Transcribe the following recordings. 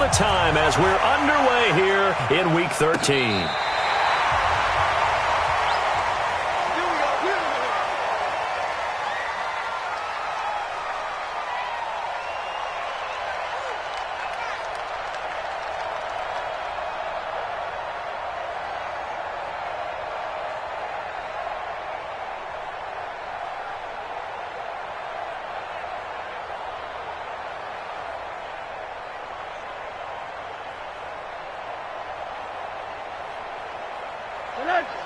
more time as we're underway here in Week 13.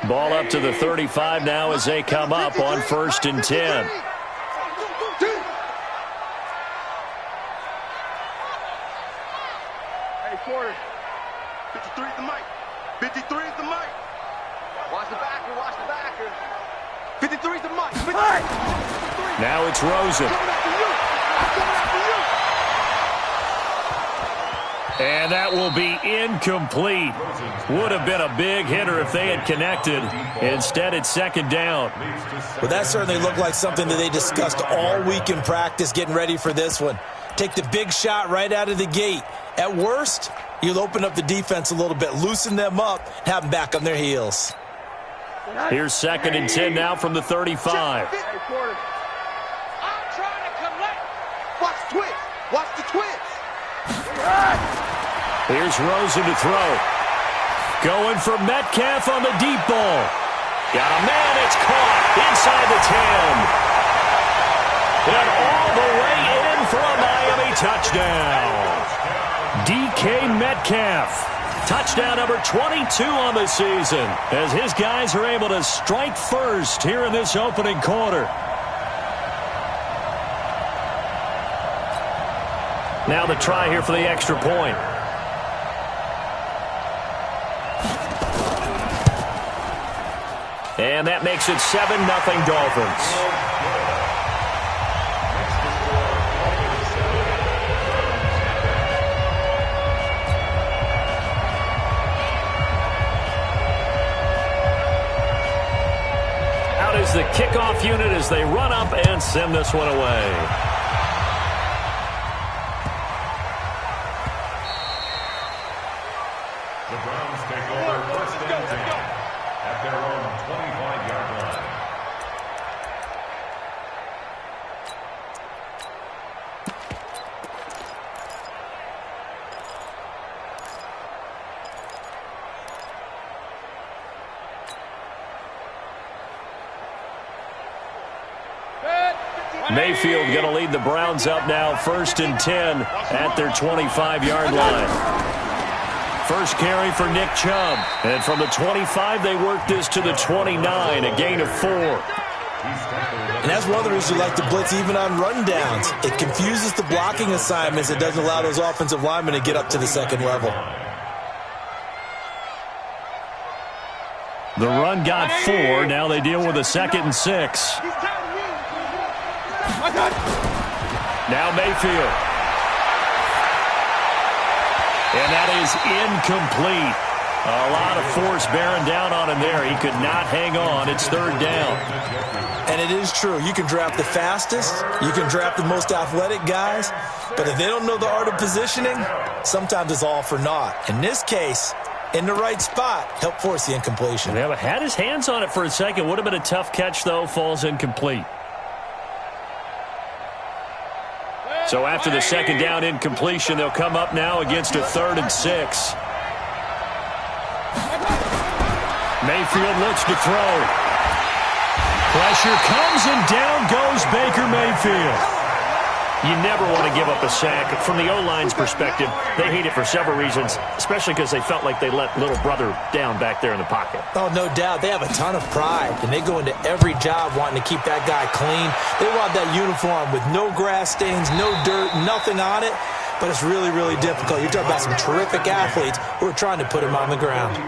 Ball up to the 35 now as they come up on 1st and 10. Hey, quarter. 53 is the mic. 53 is the mic. Watch the backer. Watch the backer. 53 is the mic. 53. Now it's Rosen. And that will be incomplete. Would have been a big hitter if they had connected. Instead, it's 2nd down. Well, that certainly looked like something that they discussed all week in practice, getting ready for this one. Take the big shot right out of the gate. At worst, you'll open up the defense a little bit, loosen them up, and have them back on their heels. Here's 2nd and 10 now from the 35. I'm trying to collect. Watch the twist. Watch the twist. Here's Rosen to throw. Going for Metcalf on the deep ball. Got a man, it's caught inside the 10. And all the way in for a Miami touchdown. DK Metcalf. Touchdown number 22 on the season as his guys are able to strike first here in this opening quarter. Now the try here for the extra point. And that makes it 7-0 Dolphins. Out is the kickoff unit as they run up and send this one away. Mayfield going to lead the Browns up now, 1st and 10 at their 25-yard line. First carry for Nick Chubb. And from the 25, they work this to the 29, a gain of 4. And that's one of the reasons you like to blitz even on rundowns. It confuses the blocking assignments. It doesn't allow those offensive linemen to get up to the 2nd level. The run got 4. Now they deal with a 2nd and 6. Now Mayfield. And that is incomplete. A lot of force bearing down on him there. He could not hang on. It's 3rd down. And it is true. You can draft the fastest. You can draft the most athletic guys. But if they don't know the art of positioning, sometimes it's all for naught. In this case, in the right spot, help force the incompletion. Yeah, but had his hands on it for a second. Would have been a tough catch, though. Falls incomplete. So after the 2nd down incompletion, they'll come up now against a 3rd and 6. Mayfield looks to throw. Pressure comes and down goes Baker Mayfield. You never want to give up a sack. From the O-line's perspective, they hate it for several reasons, especially because they felt like they let little brother down back there in the pocket. Oh, no doubt. They have a ton of pride, and they go into every job wanting to keep that guy clean. They want that uniform with no grass stains, no dirt, nothing on it, but it's really, really difficult. You're talking about some terrific athletes who are trying to put him on the ground.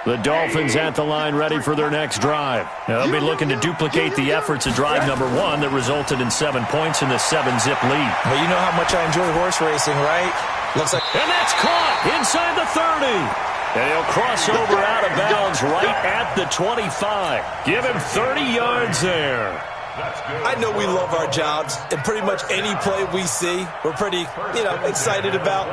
The Dolphins at the line ready for their next drive. Now, they'll be looking to duplicate the efforts of drive number 1 that resulted in 7 points in the 7-zip lead. Well, you know how much I enjoy horse racing, right? Looks like... And that's caught inside the 30. And he'll cross over out of bounds right at the 25. Give him 30 yards there. I know we love our jobs, and pretty much any play we see, we're pretty, excited about.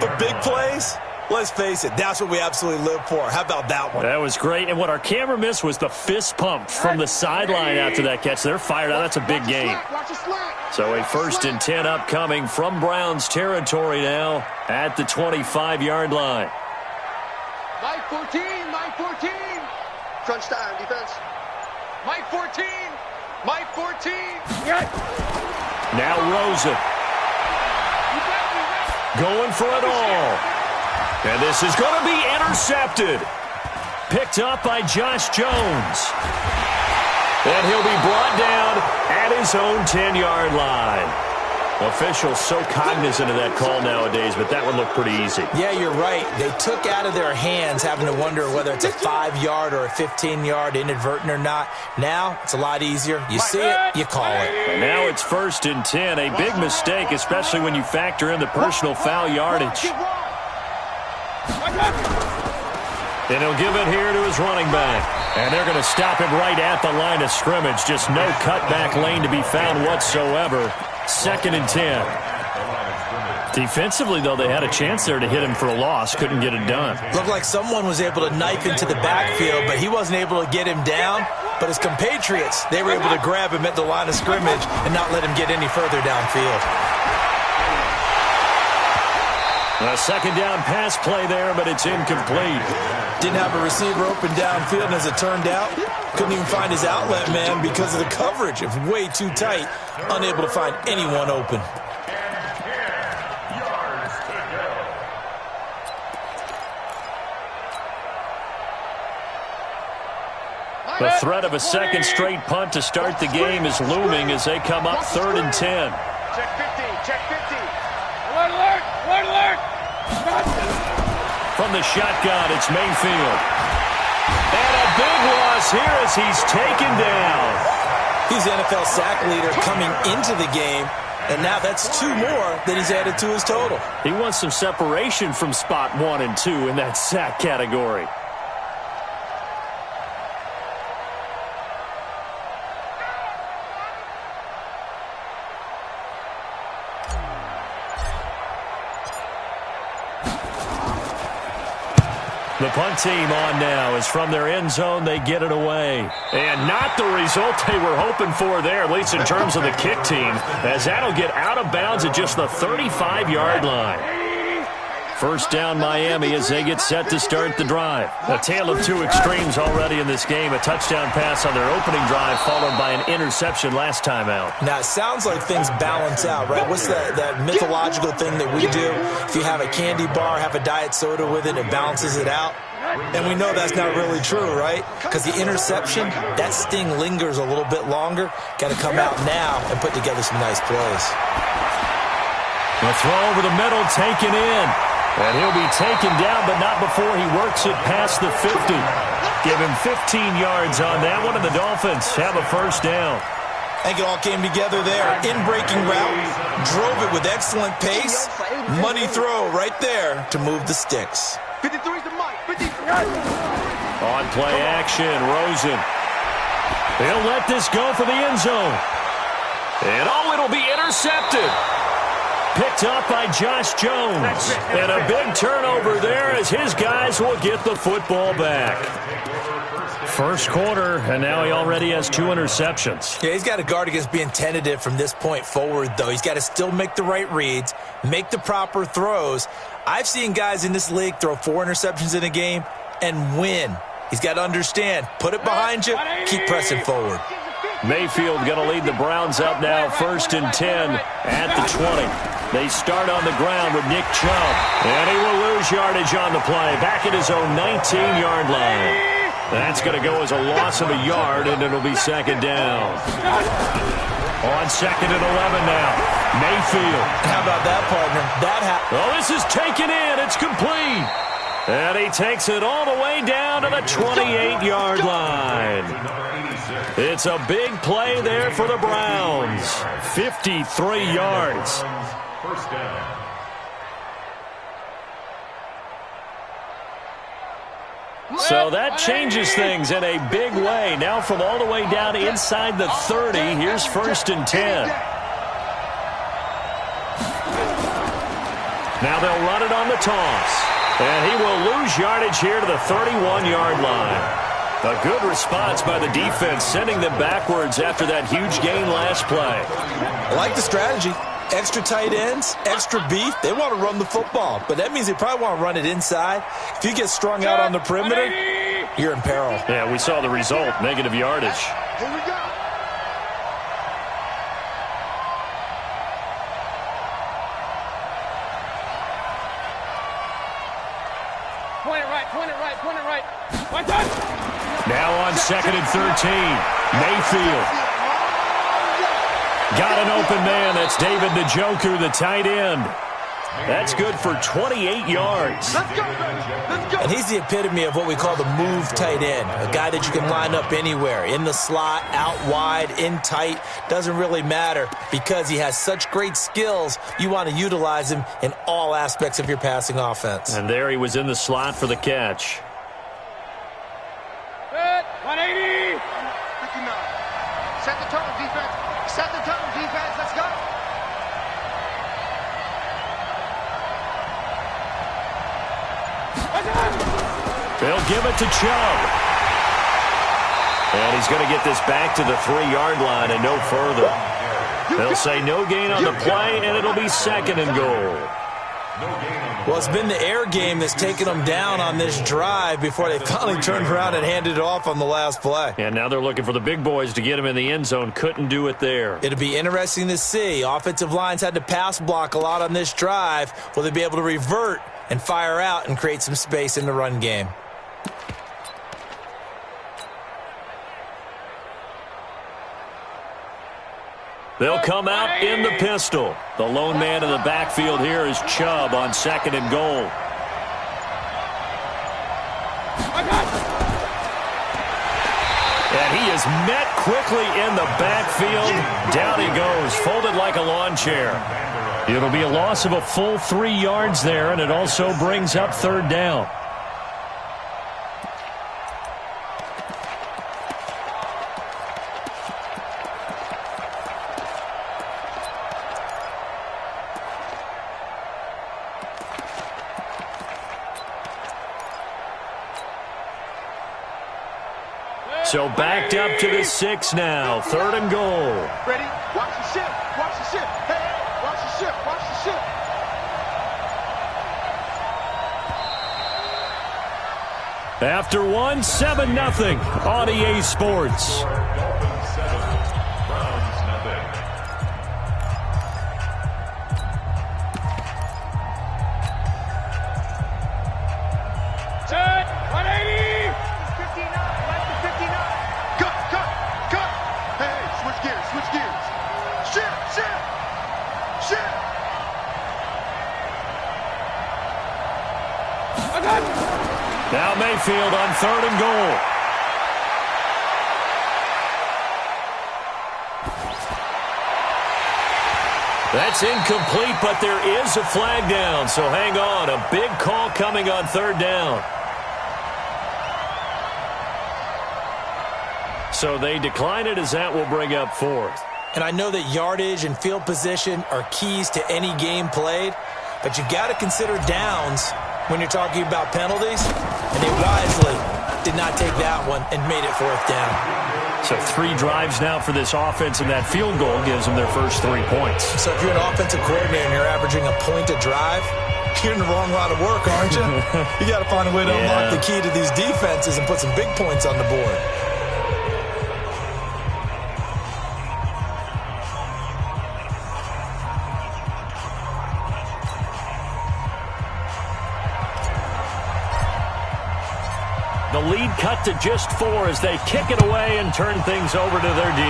But big plays, let's face it, that's what we absolutely live for. How about that one? That was great, and what our camera missed was the fist pump from the sideline after that catch. They're fired out. That's a big gain. So a 1st and 10 upcoming from Browns territory now at the 25-yard line. Mike 14, Mike 14. Crunch time, defense. Mike 14, Mike 14. Now Rosen. Going for it all. And this is going to be intercepted. Picked up by Josh Jones. And he'll be brought down at his own 10-yard line. Officials so cognizant of that call nowadays, but that one looked pretty easy. Yeah, you're right. They took out of their hands having to wonder whether it's a 5-yard or a 15-yard inadvertent or not. Now, it's a lot easier. You see it, you call it. And now it's 1st and 10. A big mistake, especially when you factor in the personal foul yardage. And he'll give it here to his running back. And they're going to stop him right at the line of scrimmage. Just no cutback lane to be found whatsoever. 2nd and 10. Defensively, though, they had a chance there to hit him for a loss. Couldn't get it done. Looked like someone was able to knife into the backfield, but he wasn't able to get him down. But his compatriots, they were able to grab him at the line of scrimmage and not let him get any further downfield. A 2nd down pass play there, but it's incomplete. Didn't have a receiver open downfield, and as it turned out, couldn't even find his outlet man because of the coverage. It was way too tight, unable to find anyone open. The threat of a second straight punt to start the game is looming as they come up 3rd and 10. Check 50, check 50. Alert, alert, alert, alert. From the shotgun, it's Mayfield. And a big loss here as he's taken down. He's the NFL sack leader coming into the game, and now that's 2 more that he's added to his total. He wants some separation from spot 1 and 2 in that sack category. The punt team on now is from their end zone. They get it away. And not the result they were hoping for there, at least in terms of the kick team, as that'll get out of bounds at just the 35-yard line. 1st down Miami as they get set to start the drive. A tale of 2 extremes already in this game. A touchdown pass on their opening drive followed by an interception last time out. Now, it sounds like things balance out, right? What's that mythological thing that we do? If you have a candy bar, have a diet soda with it, it balances it out. And we know that's not really true, right? Because the interception, that sting lingers a little bit longer. Got to come out now and put together some nice plays. The throw over the middle, taken in. And he'll be taken down, but not before he works it past the 50. Give him 15 yards on that one, and the Dolphins have a 1st down. I think it all came together there. In-breaking route, drove it with excellent pace. Money throw right there to move the sticks. 53's the mic. 53. On play action, Rosen. He'll let this go for the end zone. And it'll be intercepted. Picked up by Josh Jones. And a big turnover there as his guys will get the football back. 1st quarter, and now he already has 2 interceptions. Yeah, he's got to guard against being tentative from this point forward, though. He's got to still make the right reads, make the proper throws. I've seen guys in this league throw 4 interceptions in a game and win. He's got to understand, put it behind you, keep pressing forward. Mayfield going to lead the Browns up now, 1st and 10 at the 20. They start on the ground with Nick Chubb. And he will lose yardage on the play, back at his own 19-yard line. That's going to go as a loss of a yard, and it'll be 2nd down. On 2nd and 11 now. Mayfield. How about that, partner? Oh, this is taken in. It's complete. And he takes it all the way down to the 28-yard line. It's a big play there for the Browns. 53 yards. 1st down. So that changes things in a big way. Now from all the way down inside the 30, here's 1st and 10. Now they'll run it on the toss. And he will lose yardage here to the 31-yard line. A good response by the defense, sending them backwards after that huge gain last play. I like the strategy. Extra tight ends, extra beef. They want to run the football, but that means they probably want to run it inside. If you get strung out on the perimeter, you're in peril. Yeah, we saw the result, negative yardage. Here we go. Point it right, point it right, point it right. One time. Now on 2nd and 13, Mayfield. Got an open man. That's David Njoku, the tight end. That's good for 28 yards. Let's go, let's go. And he's the epitome of what we call the move tight end, a guy that you can line up anywhere, in the slot, out wide, in tight. Doesn't really matter because he has such great skills. You want to utilize him in all aspects of your passing offense. And there he was in the slot for the catch. Good. 180. 59. Set the tone, defense. Set the tone, defense. Let's go. They'll give it to Chubb. And he's going to get this back to the 3-yard line and no further. They'll say no gain on the play, and it'll be 2nd and goal. Well, it's been the air game that's taken them down on this drive before they finally turned around and handed it off on the last play. And now they're looking for the big boys to get him in the end zone. Couldn't do it there. It'll be interesting to see. Offensive lines had to pass block a lot on this drive. Will they be able to revert and fire out and create some space in the run game? They'll come out in the pistol. The lone man in the backfield here is Chubb on 2nd and goal. And he is met quickly in the backfield. Down he goes, folded like a lawn chair. It'll be a loss of a full 3 yards there, and it also brings up 3rd down. So backed up to the 6 now. 3rd and goal. Ready? Watch the shift. Watch the shift. Hey, watch the shift. Watch the shift. After 1, 7-0 on EA Sports. Now Mayfield on 3rd and goal. That's incomplete, but there is a flag down, so hang on. A big call coming on 3rd down. So they decline it, as that will bring up 4th. And I know that yardage and field position are keys to any game played, but you've got to consider downs when you're talking about penalties, and they wisely did not take that one and made it 4th down. So 3 drives now for this offense, and that field goal gives them their first 3 points. So if you're an offensive coordinator and you're averaging a point a drive, you're in the wrong line of work, aren't you? You got to find a way to unlock the key to these defenses and put some big points on the board. The lead cut to just 4 as they kick it away and turn things over to their D.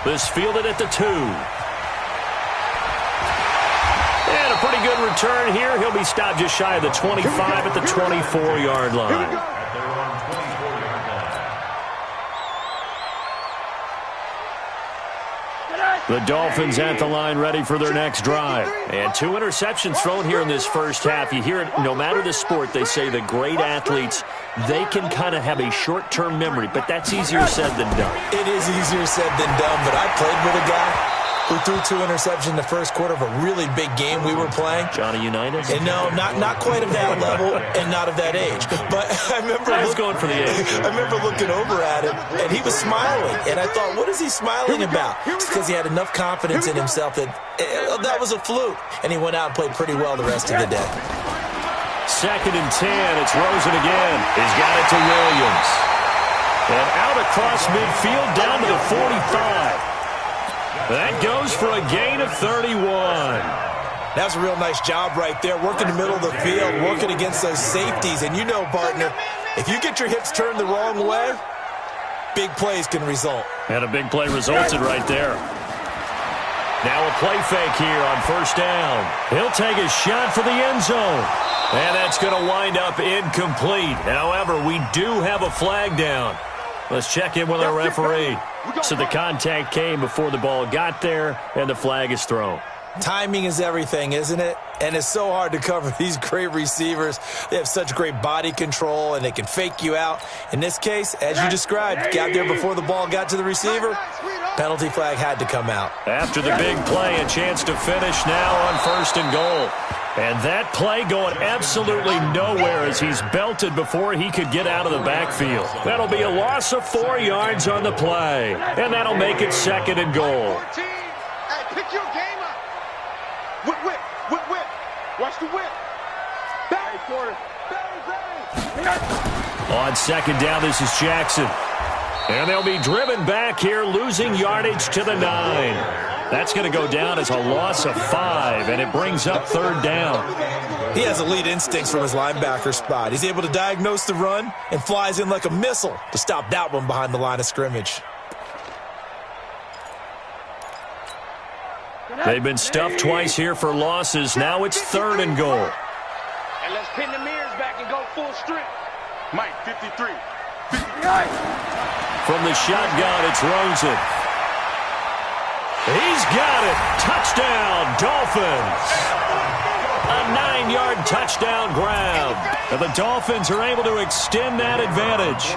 This fielded at the 2. And a pretty good return here. He'll be stopped just shy of the 25 at the 24-yard line. The Dolphins at the line ready for their next drive. And 2 interceptions thrown here in this first half. You hear it, no matter the sport, they say the great athletes, they can kind of have a short-term memory, but that's easier said than done. It is easier said than done, but I played with a guy who threw 2 interceptions in the first quarter of a really big game we were playing. Johnny Unitas? And no, not quite of that level and not of that age. But I remember going for the age. I remember looking over at him, and he was smiling. And I thought, what is he smiling about? It's because he had enough confidence in himself that that was a fluke. And he went out and played pretty well the rest of the day. 2nd and 10. It's Rosen again. He's got it to Williams. And out across midfield down to the 45. That goes for a gain of 31. That's a real nice job right there, working the middle of the field, working against those safeties. And you know, partner, if you get your hips turned the wrong way, big plays can result. And a big play resulted right there. Now a play fake here on 1st down. He'll take a shot for the end zone. And that's going to wind up incomplete. However, we do have a flag down. Let's check in with our referee. So the contact came before the ball got there, and the flag is thrown. Timing is everything, isn't it? And it's so hard to cover these great receivers. They have such great body control, and they can fake you out. In this case, as you described, got there before the ball got to the receiver. Penalty flag had to come out. After the big play, a chance to finish now on 1st and goal. And that play going absolutely nowhere as he's belted before he could get out of the backfield. That'll be a loss of 4 yards on the play. And that'll make it 2nd and goal. Hey, pick your game up. Whip. Watch the whip. Barry quarter. Barry. On 2nd down, this is Jackson. And they'll be driven back here, losing yardage to the 9. That's going to go down as a loss of 5, and it brings up 3rd down. He has elite instincts from his linebacker spot. He's able to diagnose the run and flies in like a missile to stop that one behind the line of scrimmage. They've been stuffed twice here for losses. Now it's 3rd and goal. And let's pin the mirrors back and go full strength. Mike, 53. From the shotgun, it's Rosen. He's got it. Touchdown, Dolphins. A 9-yard touchdown grab. And the Dolphins are able to extend that advantage.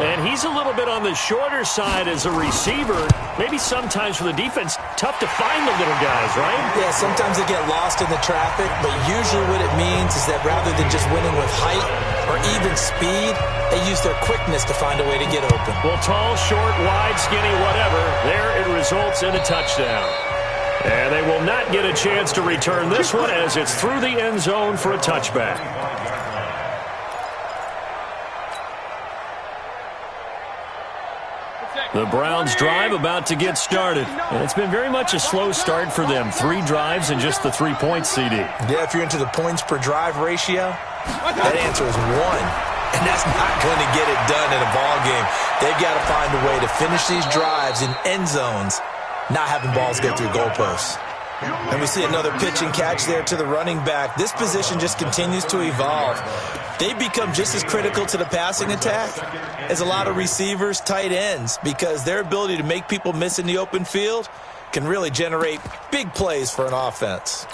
And he's a little bit on the shorter side as a receiver. Maybe sometimes for the defense, tough to find the little guys, right? Yeah, sometimes they get lost in the traffic, but usually what it means is that rather than just winning with height or even speed, they use their quickness to find a way to get open. Well, tall, short, wide, skinny, whatever, there it results in a touchdown. And they will not get a chance to return this one as it's through the end zone for a touchback. The Browns drive about to get started. And it's been very much a slow start for them. 3 drives and just the 3 points, CD. Yeah, if you're into the points per drive ratio, that answer is 1. And that's not going to get it done in a ball game. They've got to find a way to finish these drives in end zones, not having balls go through goalposts. And we see another pitch and catch there to the running back. This position just continues to evolve. They become just as critical to the passing attack as a lot of receivers, tight ends, because their ability to make people miss in the open field can really generate big plays for an offense.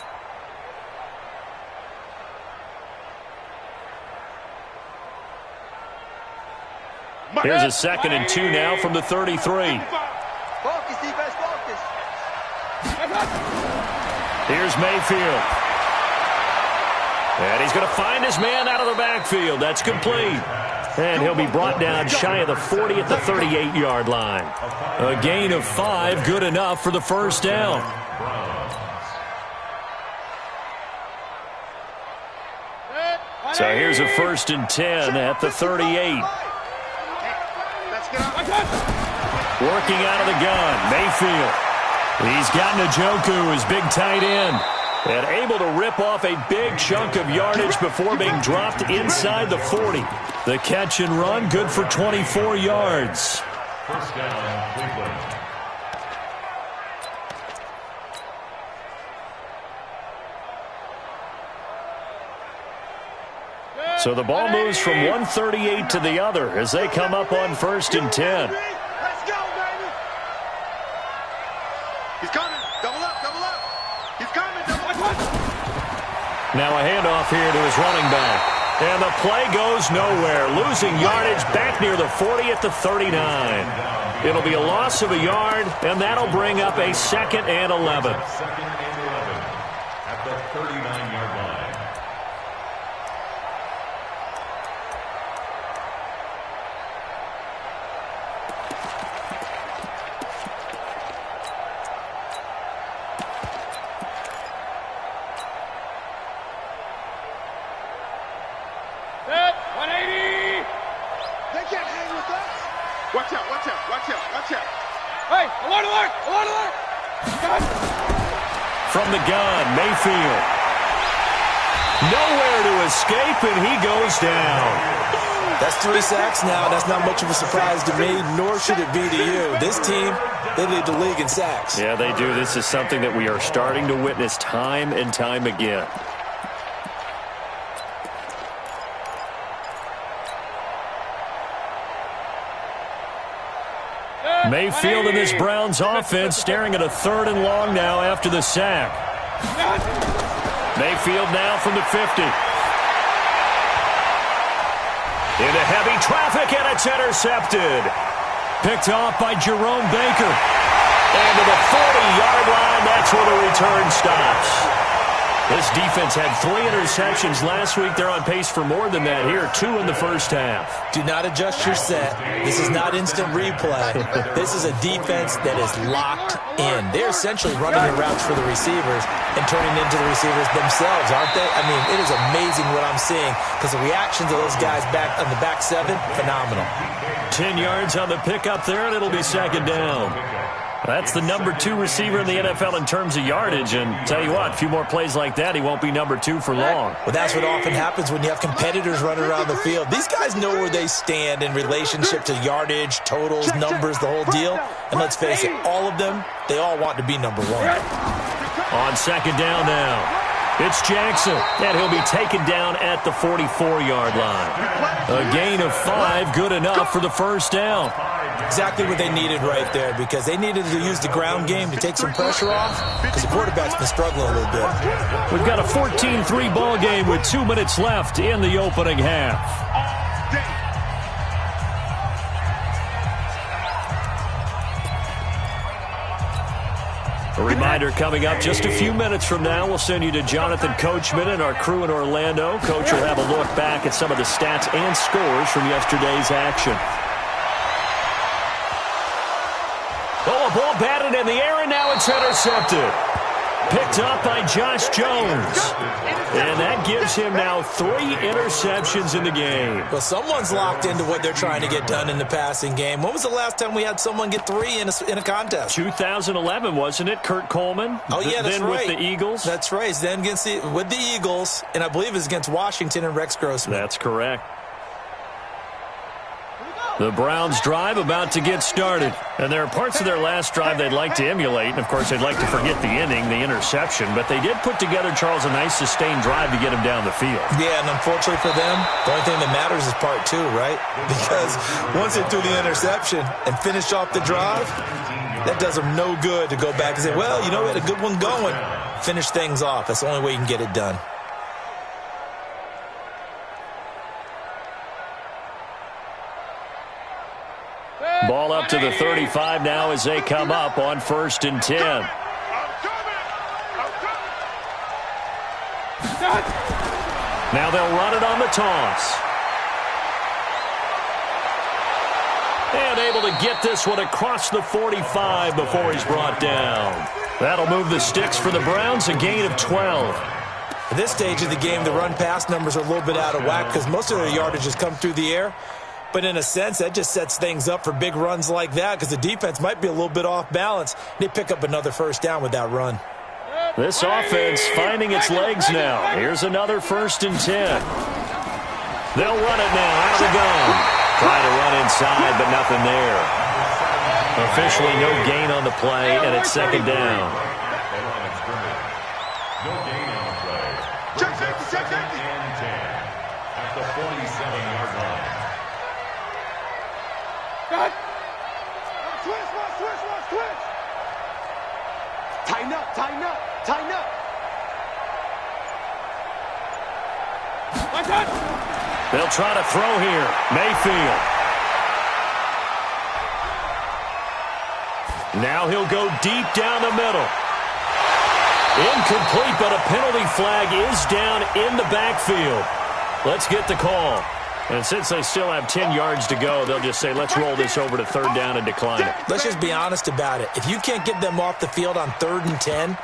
Here's a 2nd and 2 now from the 33. Focus, defense, focus. Here's Mayfield. And he's going to find his man out of the backfield. That's complete. And he'll be brought down shy of the 40 at the 38-yard line. A gain of 5, good enough for the 1st down. So here's a 1st and 10 at the 38. Working out of the gun, Mayfield. He's got Njoku, his big tight end, and able to rip off a big chunk of yardage before being dropped inside the 40. The catch and run, good for 24 yards. So the ball moves from 138 to the other as they come up on 1st and 10. He's coming. Double up, double up. He's coming, double up. Now a handoff here to his running back. And the play goes nowhere. Losing yardage back near the 40 at the 39. It'll be a loss of a yard, and that'll bring up a 2nd and 11. At the 39-yard line. Set. 180. They can't hang with us. Watch out, watch out, watch out, watch out. Hey, alert, alert, alert, alert. Gun. From the gun, Mayfield. Nowhere to escape, and he goes down. That's 3 sacks now. That's not much of a surprise to me, nor should it be to you. This team, they lead the league in sacks. Yeah, they do. This is something that we are starting to witness time and time again. Mayfield and this Browns offense staring at a 3rd and long now after the sack. Mayfield now from the 50. Into heavy traffic, and it's intercepted. Picked off by Jerome Baker. And to the 40-yard line, that's where the return stops. This defense had 3 interceptions last week. They're on pace for more than that here, 2 in the first half. Do not adjust your set. This is not instant replay. This is a defense that is locked in. They're essentially running their routes for the receivers and turning into the receivers themselves, aren't they? I mean, it is amazing what I'm seeing because the reactions of those guys back on the back 7, phenomenal. 10 yards on the pickup there, and it'll be 2nd down. That's the number 2 receiver in the NFL in terms of yardage, and tell you what, a few more plays like that, he won't be number 2 for long. Well, that's what often happens when you have competitors running around the field. These guys know where they stand in relationship to yardage, totals, numbers, the whole deal. And let's face it, all of them, they all want to be number 1. On 2nd down now, it's Jackson, and he'll be taken down at the 44-yard line. A gain of 5, good enough for the 1st down. Exactly what they needed right there because they needed to use the ground game to take some pressure off because the quarterback's been struggling a little bit. We've got a 14-3 ball game with 2 minutes left in the opening half. A reminder coming up just a few minutes from now. We'll send you to Jonathan Coachman and our crew in Orlando. Coach will have a look back at some of the stats and scores from yesterday's action. Oh, a ball batted in the air, and now it's intercepted. Picked up by Josh Jones. And that gives him now 3 interceptions in the game. Well, someone's locked into what they're trying to get done in the passing game. When was the last time we had someone get 3 in a contest? 2011, wasn't it? Kurt Coleman? Oh, yeah, that's then right. With the Eagles? That's right. Then with the Eagles, and I believe it was against Washington and Rex Grossman. That's correct. The Browns drive about to get started. And there are parts of their last drive they'd like to emulate. And, of course, they'd like to forget the inning, the interception. But they did put together, Charles, a nice sustained drive to get him down the field. Yeah, and unfortunately for them, the only thing that matters is part 2, right? Because once they threw the interception and finished off the drive, that does them no good to go back and say, well, you know, we had a good one going. Finish things off. That's the only way you can get it done. Ball up to the 35 now as they come up on 1st and 10. Now they'll run it on the toss. And able to get this one across the 45 before he's brought down. That'll move the sticks for the Browns, a gain of 12. At this stage of the game, the run-pass numbers are a little bit out of whack because most of their yardage has come through the air. But in a sense, that just sets things up for big runs like that because the defense might be a little bit off balance. They pick up another 1st down with that run. This offense finding its legs now. Here's another 1st and 10. They'll run it now out of the gun. Try to run inside, but nothing there. Officially no gain on the play, and it's 2nd down. No gain on the play. Check 10 at the 47-yard line. Switch. Tighten up. Tighten up. They'll try to throw here. Mayfield. Now he'll go deep down the middle. Incomplete, but a penalty flag is down in the backfield. Let's get the call. And since they still have 10 yards to go, they'll just say, let's roll this over to third down and decline it. Let's just be honest about it. If you can't get them off the field on 3rd and 10,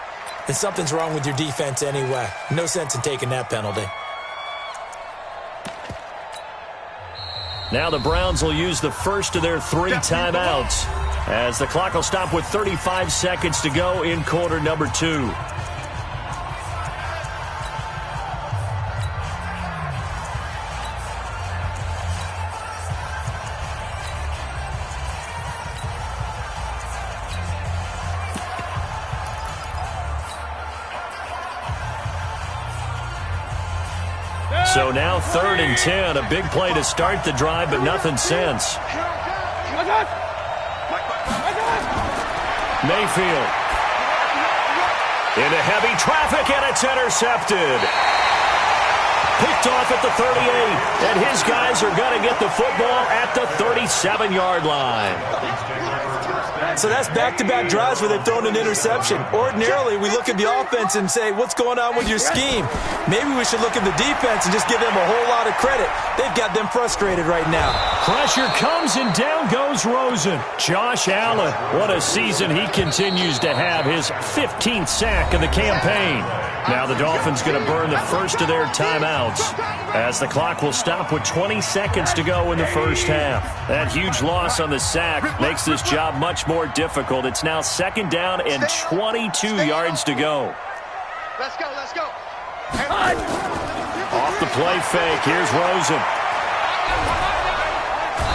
then something's wrong with your defense anyway. No sense in taking that penalty. Now the Browns will use the first of their 3 timeouts as the clock will stop with 35 seconds to go in quarter number 2. So now 3rd and 10, a big play to start the drive, but nothing since. Mayfield into heavy traffic, and it's intercepted. Picked off at the 38, and his guys are going to get the football at the 37-yard line. So that's back-to-back drives where they've thrown an interception. Ordinarily, we look at the offense and say, what's going on with your scheme? Maybe we should look at the defense and just give them a whole lot of credit. They've got them frustrated right now. Pressure comes, and down goes Rosen. Josh Allen, what a season he continues to have, his 15th sack of the campaign. Now the Dolphins going to burn the first of their timeouts as the clock will stop with 20 seconds to go in the first half. That huge loss on the sack makes this job much more difficult. It's now 2nd down and 22 yards to go. Let's go, let's go. Off the play fake, here's Rosen.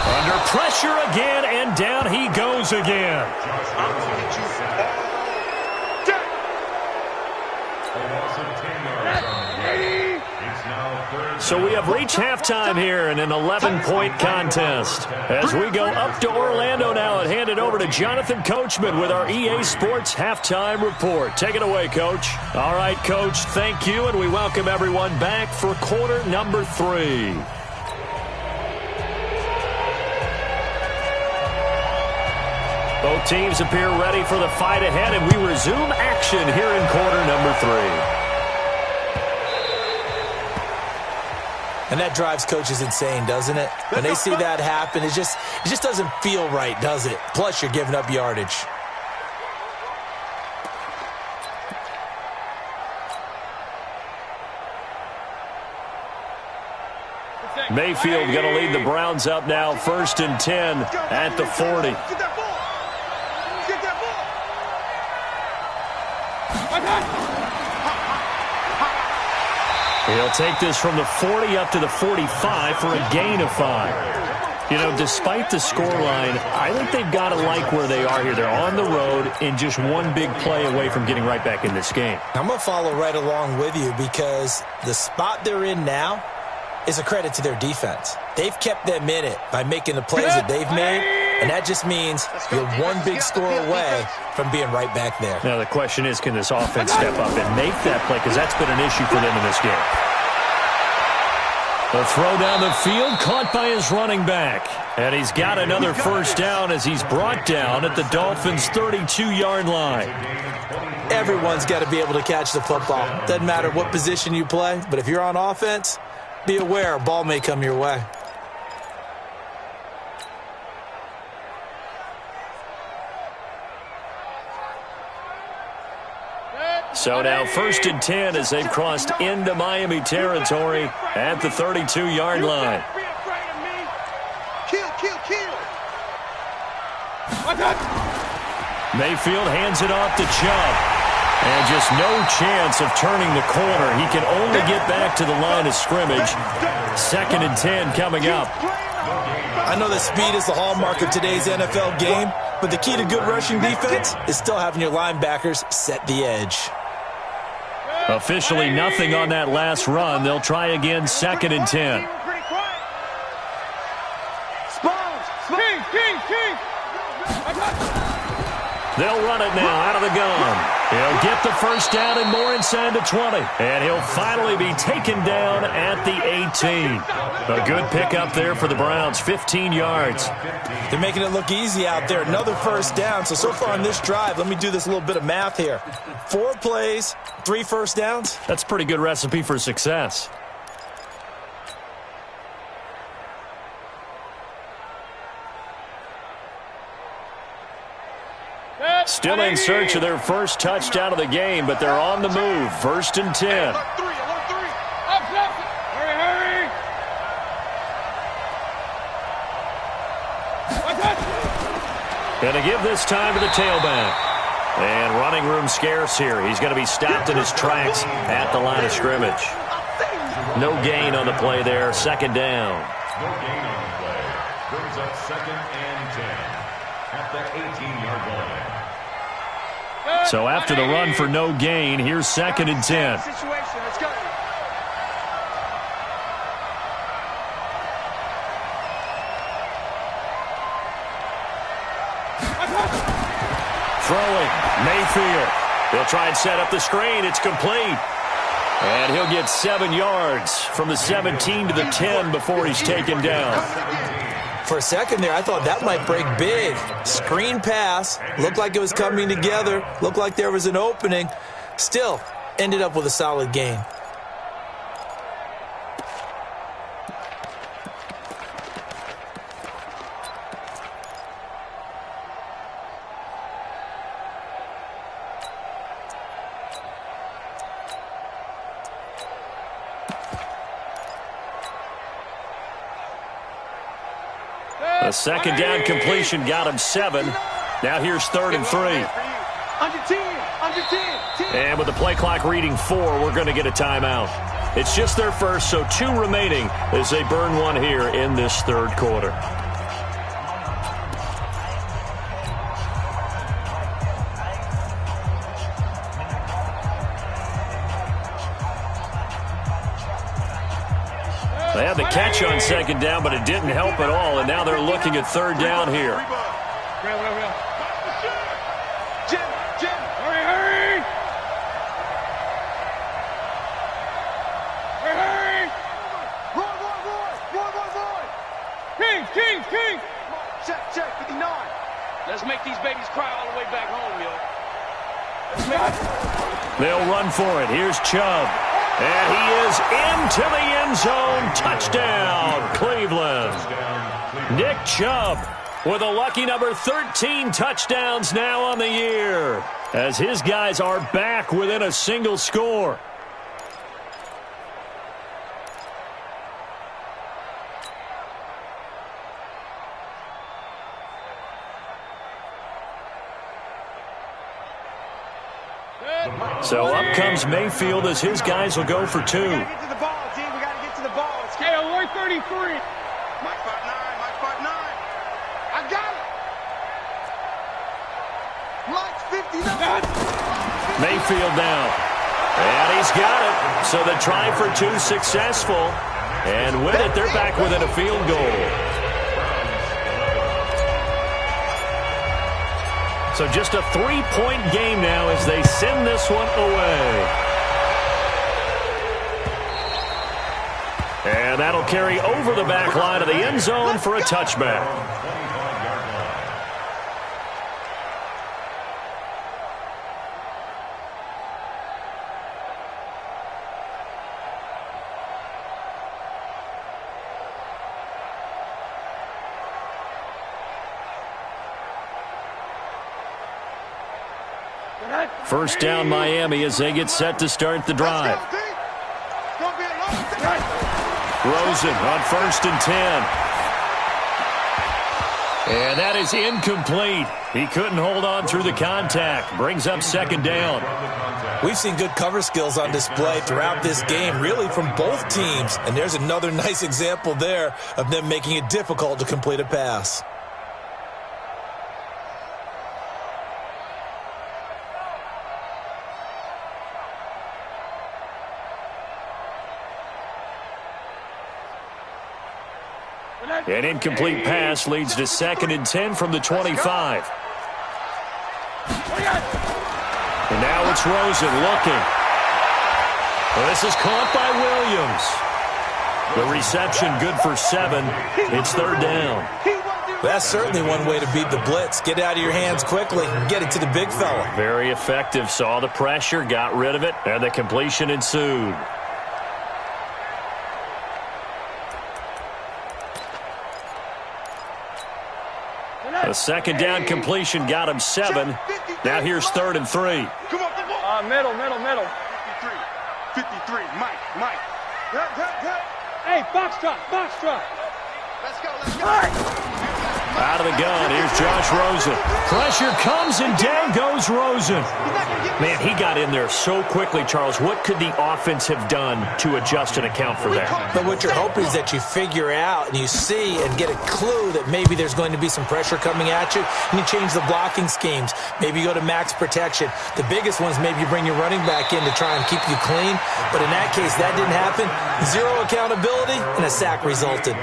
Under pressure again, and down he goes again. So we have reached halftime here in an 11-point contest. As we go up to Orlando now and hand it over to Jonathan Coachman with our EA Sports Halftime Report. Take it away, Coach. All right, Coach, thank you, and we welcome everyone back for quarter number 3. Both teams appear ready for the fight ahead, and we resume action here in quarter number 3. And that drives coaches insane, doesn't it? When they see that happen, it just doesn't feel right, does it? Plus, you're giving up yardage. Mayfield going to lead the Browns up now, 1st and 10 at the 40. Get that ball. Get that ball. He'll take this from the 40 up to the 45 for a gain of 5. You know, despite the scoreline, I think they've got to like where they are here. They're on the road and just one big play away from getting right back in this game. I'm going to follow right along with you because the spot they're in now is a credit to their defense. They've kept them in it by making the plays that they've made, and that just means you're one big score away from being right back there. Now the question is, can this offense step up and make that play? Because that's been an issue for them in this game. The throw down the field, caught by his running back. And he's got another first down as he's brought down at the Dolphins' 32-yard line. Everyone's got to be able to catch the football. Doesn't matter what position you play, but if you're on offense, be aware a ball may come your way. So now 1st and 10 as they've crossed into Miami territory at the 32-yard line. Kill, kill, kill. Mayfield hands it off to Chubb. And just no chance of turning the corner. He can only get back to the line of scrimmage. 2nd and 10 coming up. I know that speed is the hallmark of today's NFL game, but the key to good rushing defense is still having your linebackers set the edge. Officially nothing on that last run. They'll try again, 2nd and 10. They'll run it now out of the gun. He'll get the first down and more inside the 20. And he'll finally be taken down at the 18. A good pickup there for the Browns, 15 yards. They're making it look easy out there. Another first down. So far on this drive, let me do this little bit of math here. 4 plays, 3 first downs. That's a pretty good recipe for success. Still in search of their first touchdown of the game, but they're on the move. 1st and 10. Hurry! Going to give this time to the tailback. And running room scarce here. He's going to be stopped in his tracks at the line of scrimmage. No gain on the play there. 2nd down. No gain on the play. Brings up 2nd and 10 at the 18-yard line. So after the run for no gain, here's 2nd and 10. Let's go. Throwing, Mayfield. He'll try and set up the screen. It's complete. And he'll get 7 yards from the 17 to the 10 before he's taken down. For a second there, I thought that might break big. Screen pass. Looked like it was coming together. Looked like there was an opening. Still, ended up with a solid gain. A 2nd down completion got him 7. Now here's 3rd and 3. Under 10. And with the play clock reading 4, we're going to get a timeout. It's just their first, so 2 remaining as they burn one here in this 3rd quarter. They had the catch on 2nd down, but it didn't help at all, and now they're looking at 3rd down here. Jim. Hurry! Roy. King! Check, 59. Let's make these babies cry all the way back home, yo. They'll run for it. Here's Chubb. And he is into the end zone. Touchdown, Cleveland. Nick Chubb with a lucky number 13 touchdowns now on the year, as his guys are back within a single score. So up comes Mayfield as his guys will go for 2. We gotta get to the ball, team. We gotta get to the ball. Let's Hey, alert 33. Mike 5'9". I got it. Mike 59. Mayfield now. And he's got it. So the try for 2 successful. And with it, they're back within a field goal. So just a 3-point game now as they send this one away. And that'll carry over the back line of the end zone for a touchback. First down, Miami, as they get set to start the drive. Rosen on 1st and 10. And that is incomplete. He couldn't hold on through the contact. Brings up 2nd down. We've seen good cover skills on display throughout this game, really from both teams. And there's another nice example there of them making it difficult to complete a pass. An incomplete pass leads to 2nd and 10 from the 25. And now it's Rosen looking. Well, this is caught by Williams. The reception good for 7. It's third down. That's certainly one way to beat the blitz. Get out of your hands quickly and get it to the big fella. Very effective. Saw the pressure, got rid of it, and the completion ensued. A second down completion got him 7. Now here's 3rd and 3. Come on, Middle. 53, Mike. Hey, box drop. Let's go. Out of the gun, here's Josh Rosen. Pressure comes, and down goes Rosen. Man, he got in there so quickly, Charles. What could the offense have done to adjust and account for that? But what you're hoping is that you figure out and you see and get a clue that maybe there's going to be some pressure coming at you, and you change the blocking schemes. Maybe you go to max protection. The biggest one is maybe you bring your running back in to try and keep you clean. But in that case, that didn't happen. 0 accountability, and a sack resulted.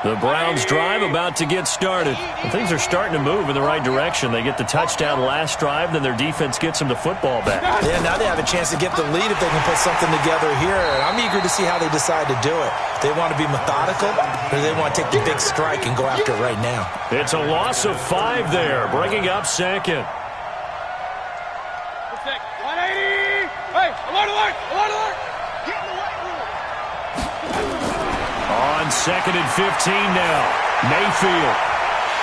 The Browns drive about to get started. And things are starting to move in the right direction. They get the touchdown last drive, then their defense gets them the football back. Yeah, now they have a chance to get the lead if they can put something together here. And I'm eager to see how they decide to do it. They want to be methodical, or they want to take the big strike and go after it right now. It's a loss of 5 there, bringing up 2nd. 180. Hey, alert. On 2nd and 15 now. Mayfield.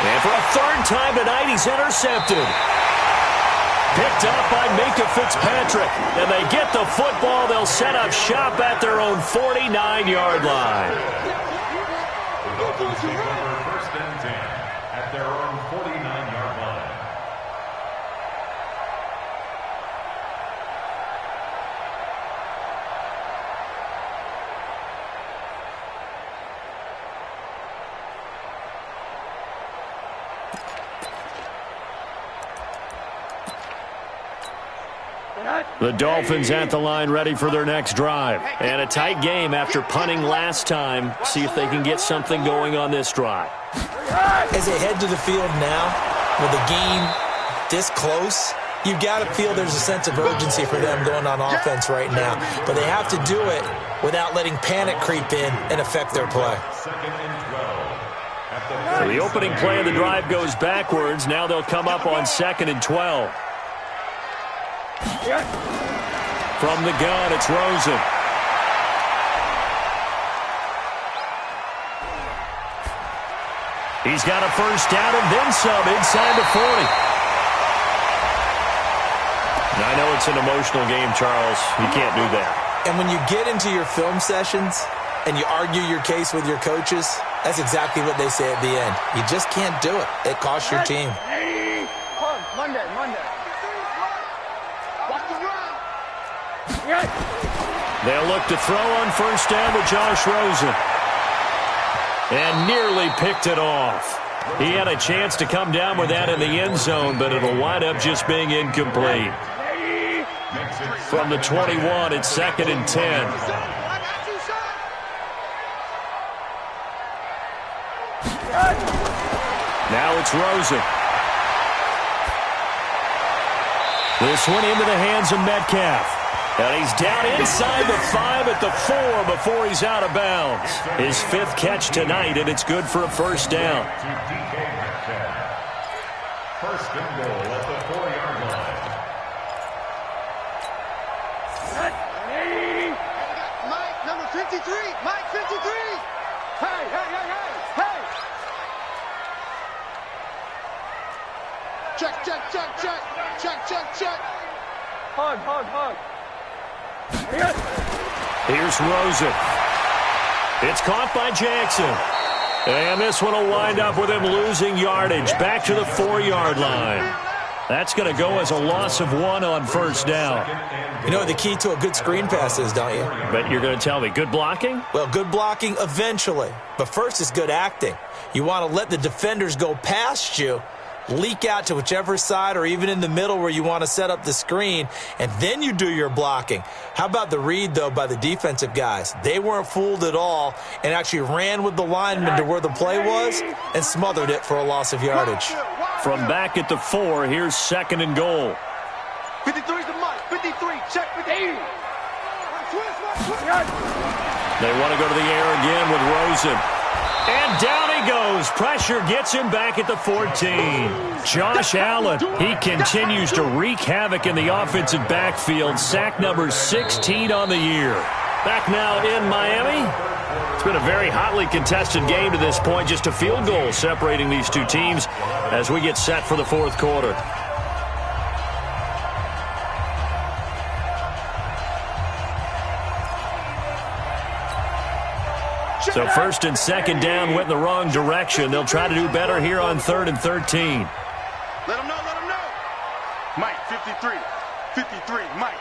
And for a 3rd time tonight, he's intercepted. Picked up by Minka Fitzpatrick. And they get the football. They'll set up shop at their own 49-yard line. The Dolphins take over 1st and 10 at their own 49-yard line. The Dolphins at the line ready for their next drive. And a tight game after punting last time. See if they can get something going on this drive. As they head to the field now, with the game this close, you've got to feel there's a sense of urgency for them going on offense right now. But they have to do it without letting panic creep in and affect their play. 2nd and 12. So the opening play of the drive goes backwards. Now they'll come up on 2nd and 12. From the gun, it's Rosen. He's got a 1st down and then some inside the 40. Now, I know it's an emotional game, Charles. You can't do that. And when you get into your film sessions and you argue your case with your coaches, that's exactly what they say at the end. You just can't do it. It costs your team. Monday. They'll look to throw on 1st down with Josh Rosen. And nearly picked it off. He had a chance to come down with that in the end zone, but it'll wind up just being incomplete. From the 21, it's 2nd and 10. Now it's Rosen. This one into the hands of Metcalf. And he's down inside the 5 at the 4 before he's out of bounds. His 5th catch tonight, and it's good for a 1st down. 1st and goal at the 4-yard line. Mike, number 53. Mike, 53. Hey. Check. Hug. Here's Rosen. It's caught by Jackson. And this one will wind up with him losing yardage back to the 4-yard line. That's going to go as a loss of 1 on 1st down. You know what the key to a good screen pass is, don't you? But you're going to tell me, good blocking? Well, good blocking eventually. But first is good acting. You want to let the defenders go past you, leak out to whichever side or even in the middle where you want to set up the screen, and then you do your blocking. How about the read, though, by the defensive guys? They weren't fooled at all and actually ran with the lineman to where the play was and smothered it for a loss of yardage. From back at the 4, here's 2nd and goal. 53 is the mic. 53, check 53. They want to go to the air again with Rosen. And down he goes. Pressure gets him back at the 14. Josh Allen, he continues to wreak havoc in the offensive backfield. Sack number 16 on the year. Back now in Miami. It's been a very hotly contested game to this point. Just a field goal separating these two teams as we get set for the 4th quarter. So 1st and 2nd down went in the wrong direction. They'll try to do better here on 3rd and 13. Let him know, let him know. Mike, 53. 53, Mike.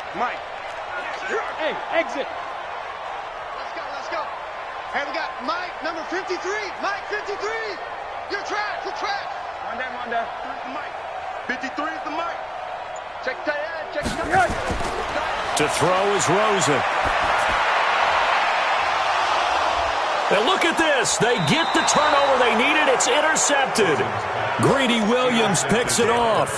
Hey, exit. Let's go. Hey, we got Mike, number 53. Mike, 53. You're trash. One down. 53 is the Mike. Check tight end. To throw is Rosen. And look at this. They get the turnover they needed. It's intercepted. Greedy Williams picks it off.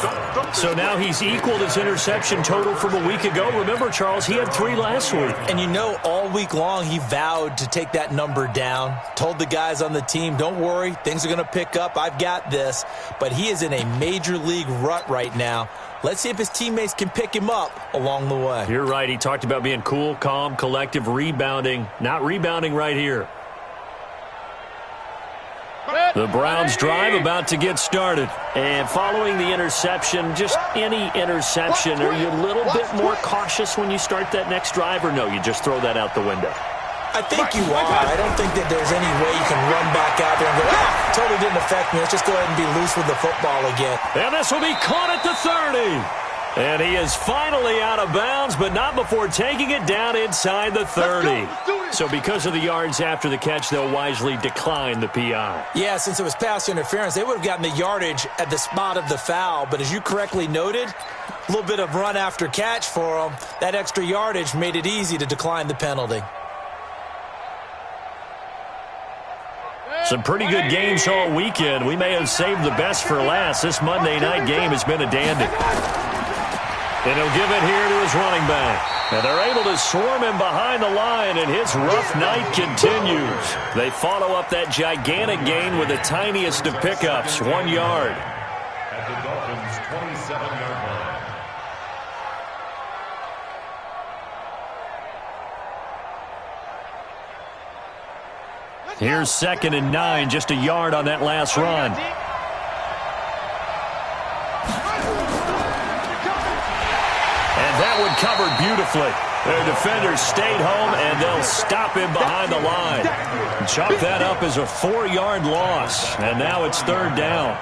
So now he's equaled his interception total from a week ago. Remember, Charles, he had 3 last week. And you know, all week long he vowed to take that number down. Told the guys on the team, don't worry, things are going to pick up. I've got this. But he is in a major league rut right now. Let's see if his teammates can pick him up along the way. You're right. He talked about being cool, calm, collective, rebounding. Not rebounding right here. The Browns drive about to get started. And following the interception, just any interception, are you a little bit more cautious when you start that next drive, or no, you just throw that out the window? I think you are. I don't think that there's any way you can run back out there and go, totally didn't affect me. Let's just go ahead and be loose with the football again. And this will be caught at the 30. And he is finally out of bounds, but not before taking it down inside the 30. So because of the yards after the catch, they'll wisely decline the PI. Yeah, since it was pass interference, they would have gotten the yardage at the spot of the foul. But as you correctly noted, a little bit of run after catch for them. That extra yardage made it easy to decline the penalty. Some pretty good games all weekend. We may have saved the best for last. This Monday night game has been a dandy. And he'll give it here to his running back. And they're able to swarm him behind the line, and his rough night continues. They follow up that gigantic gain with the tiniest of pickups, 1 yard. At the Dolphins' 27-yard line. Here's 2nd and 9, just a yard on that last run. And that one covered beautifully. Their defenders stayed home, and they'll stop him behind the line. Chalk that up as a 4-yard loss, and now it's 3rd down.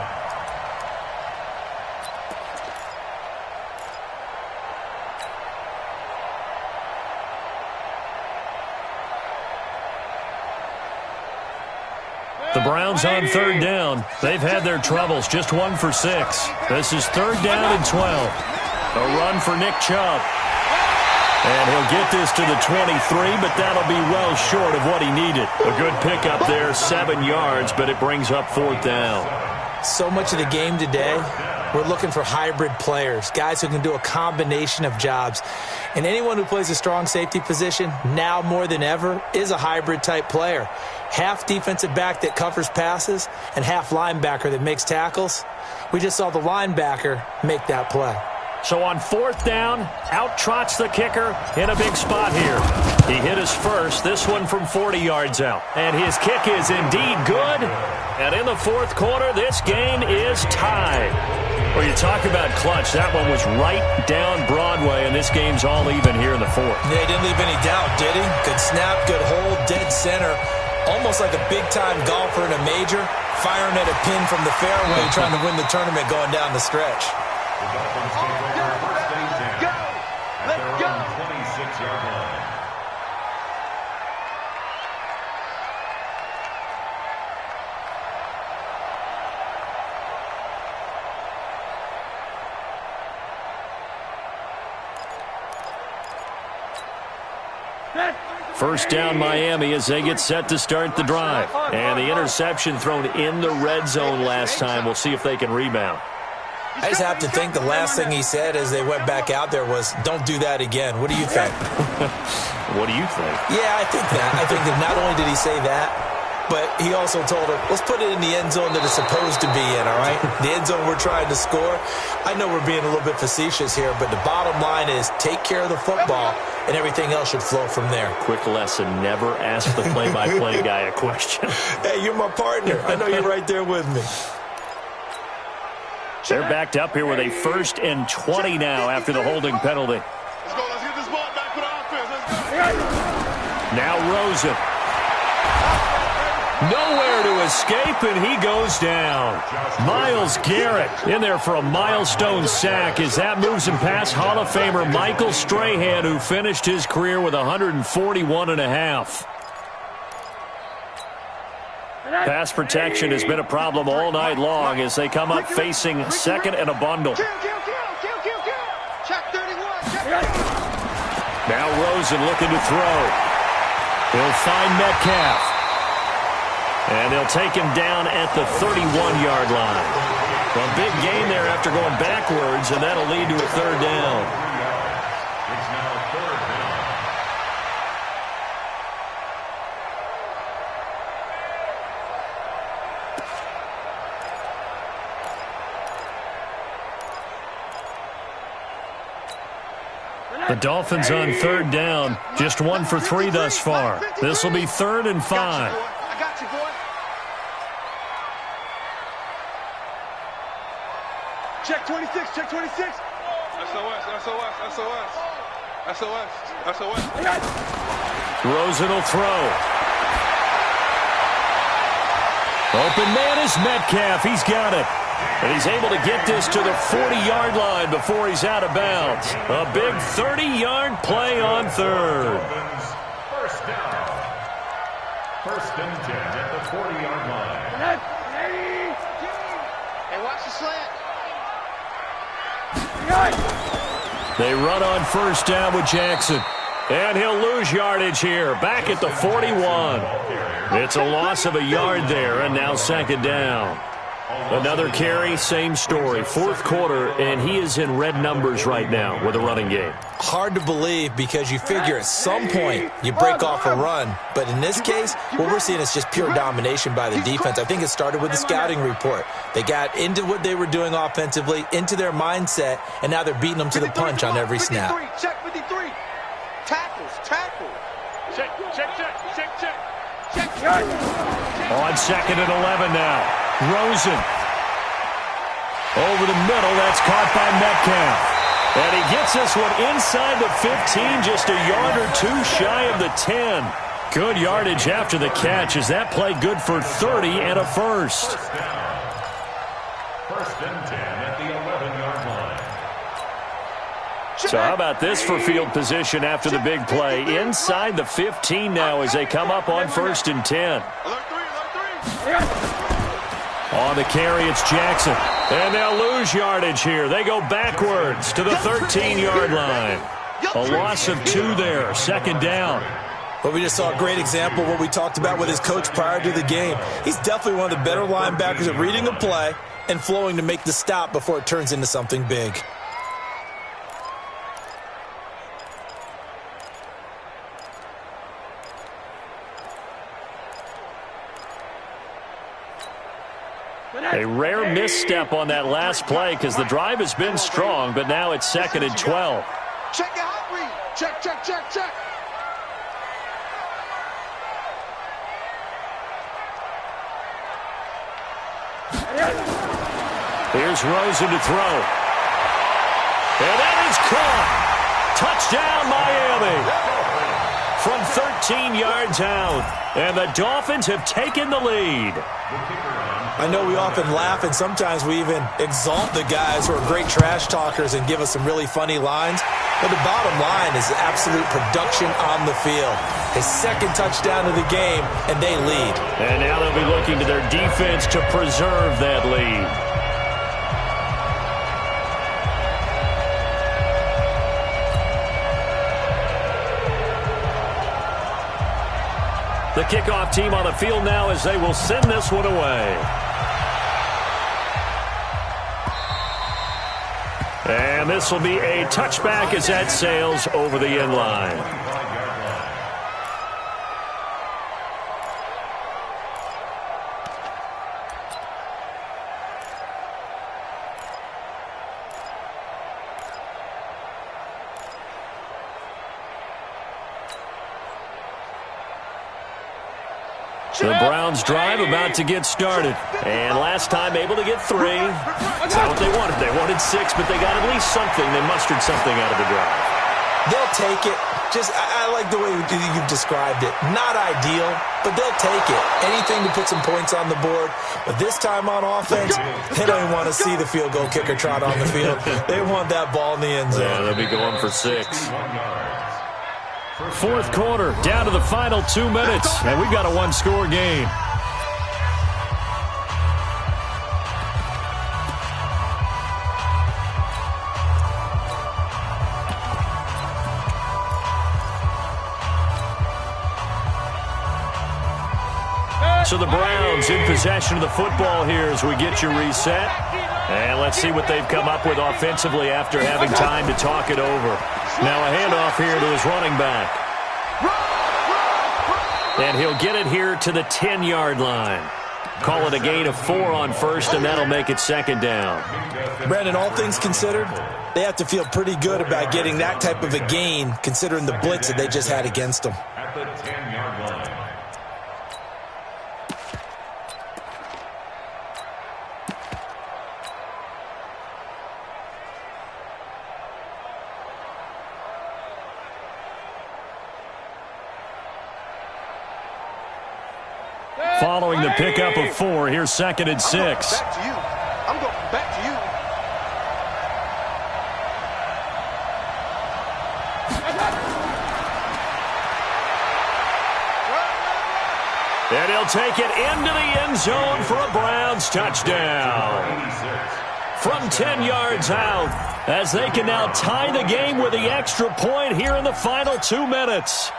The Browns on 3rd down. They've had their troubles, just 1 for 6. This is 3rd down and 12. A run for Nick Chubb. And he'll get this to the 23, but that'll be well short of what he needed. A good pickup there, 7 yards, but it brings up 4th down. So much of the game today, we're looking for hybrid players, guys who can do a combination of jobs. And anyone who plays a strong safety position, now more than ever, is a hybrid-type player. Half defensive back that covers passes and half linebacker that makes tackles. We just saw the linebacker make that play. So on 4th down, out trots the kicker in a big spot here. He hit his first, this one from 40 yards out. And his kick is indeed good. And in the 4th quarter, this game is tied. Well, you talk about clutch. That one was right down Broadway, and this game's all even here in the 4th. Yeah, he didn't leave any doubt, did he? Good snap, good hold, dead center. Almost like a big-time golfer in a major, firing at a pin from the fairway, trying to win the tournament going down the stretch. The Dolphins take over 1st and 10 at their own 26-yard line. First down Miami as they get set to start the drive. And the interception thrown in the red zone last time. We'll see if they can rebound. I just have to think the last thing he said as they went back out there was, don't do that again. What do you think? What do you think? Yeah, I think that. I think that not only did he say that, but he also told her, let's put it in the end zone that it's supposed to be in, all right? The end zone we're trying to score. I know we're being a little bit facetious here, but the bottom line is take care of the football, and everything else should flow from there. Quick lesson, never ask the play-by-play guy a question. Hey, you're my partner. I know you're right there with me. They're backed up here with a 1st and 20 now after the holding penalty. Let's go. Let's get this ball back for the offense. Let's go. Now Rosen. Nowhere to escape, and he goes down. Myles Garrett in there for a milestone sack as that moves him past Hall of Famer Michael Strahan, who finished his career with 141.5. Pass protection has been a problem all night long as they come up facing second and a bundle. Check 31. Now Rosen looking to throw. He'll find Metcalf. And they'll take him down at the 31-yard line. A big gain there after going backwards, and that'll lead to a 3rd down. It's now 3rd down. The Dolphins on 3rd down, just 1 for 3 thus far. This will be 3rd and 5. I got you, boy. Check 26, check 26. SOS. Rosen will throw. Open man is Metcalf. He's got it. And he's able to get this to the 40-yard line before he's out of bounds. A big 30-yard play on 3rd. First down. 1st and 10 at the 40-yard line. Hey, watch the slant. They run on 1st down with Jackson. And he'll lose yardage here, back at the 41. It's a loss of a yard there, and now 2nd down. Another carry, same story. 4th quarter, and he is in red numbers right now with a running game. Hard to believe because you figure at some point you break off a run. But in this case, what we're seeing is just pure domination by the defense. I think it started with the scouting report. They got into what they were doing offensively, into their mindset, and now they're beating them to the punch on every snap. Check 53. Tackles. Check. On 2nd and 11 now. Rosen. Over the middle, that's caught by Metcalf. And he gets this one inside the 15, just a yard or 2 shy of the 10. Good yardage after the catch. Is that play good for 30 and a 1st? 1st and 10 at the 11-yard line. So how about this for field position after the big play? Inside the 15 now as they come up on 1st and 10. Alert 3. On the carry, it's Jackson. And they'll lose yardage here. They go backwards to the 13-yard line. A loss of 2 there, 2nd down. But we just saw a great example of what we talked about with his coach prior to the game. He's definitely one of the better linebackers at reading a play and flowing to make the stop before it turns into something big. A rare misstep on that last play because the drive has been strong, but now it's 2nd and 12. Check your hot read. Check. Here's Rosen to throw. And that is caught. Touchdown, Miami. From 13 yards out. And the Dolphins have taken the lead. I know we often laugh, and sometimes we even exalt the guys who are great trash talkers and give us some really funny lines. But the bottom line is absolute production on the field. His 2nd touchdown of the game, and they lead. And now they'll be looking to their defense to preserve that lead. The kickoff team on the field now as they will send this one away. And this will be a touchback as that sails over the end line. The Browns drive about to get started. And last time able to get 3. That's not what they wanted. They wanted 6, but they got at least something. They mustered something out of the drive. They'll take it. I like the way you've described it. Not ideal, but they'll take it. Anything to put some points on the board. But this time on offense, they don't even want to see the field goal kicker trot on the field. They want that ball in the end zone. Yeah, they'll be going for 6. Fourth quarter, down to the final 2 minutes, and we've got a one-score game. So the Browns in possession of the football here as we get you reset. And let's see what they've come up with offensively after having time to talk it over. Now a handoff here to his running back. And he'll get it here to the 10-yard line. Call it a gain of 4 on first, and that'll make it second down. Brandon, all things considered, they have to feel pretty good about getting that type of a gain, considering the blitz that they just had against them. At the 10-yard line. Following the pickup of 4, here's 2nd and 6. Back to you. I'm going back to you. And he'll take it into the end zone for a Browns touchdown. From 10 yards out, as they can now tie the game with the extra point here in the final 2 minutes.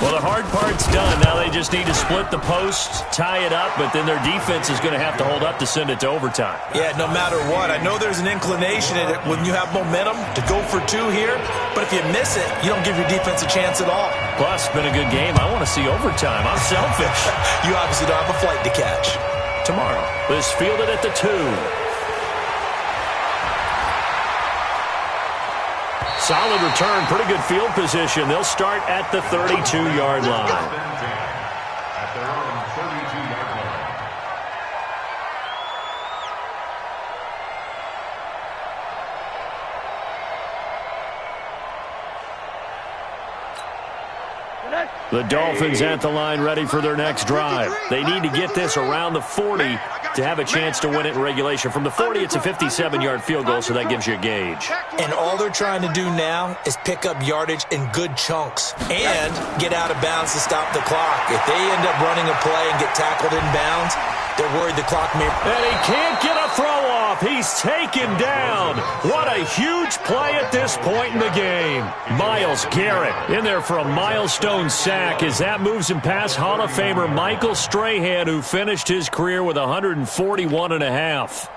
Well, the hard part's done. Now they just need to split the posts, tie it up, but then their defense is going to have to hold up to send it to overtime. Yeah, no matter what. I know there's an inclination in it when you have momentum to go for 2 here, but if you miss it, you don't give your defense a chance at all. Plus, it's been a good game. I want to see overtime. I'm selfish. You obviously don't have a flight to catch. Tomorrow, this fielded at the 2. Solid return, pretty good field position. They'll start at the 32-yard line. At their own 32-yard line. The Dolphins at the line ready for their next drive. They need to get this around the 40 to have a chance to win it in regulation. From the 40, it's a 57-yard field goal, so that gives you a gauge. And all they're trying to do now is pick up yardage in good chunks and get out of bounds to stop the clock. If they end up running a play and get tackled in bounds, they're worried the clock may... And he can't get a throw off. He's taken down. What a huge play at this point in the game. Myles Garrett in there for a milestone sack as that moves him past Hall of Famer Michael Strahan, who finished his career with 141.5.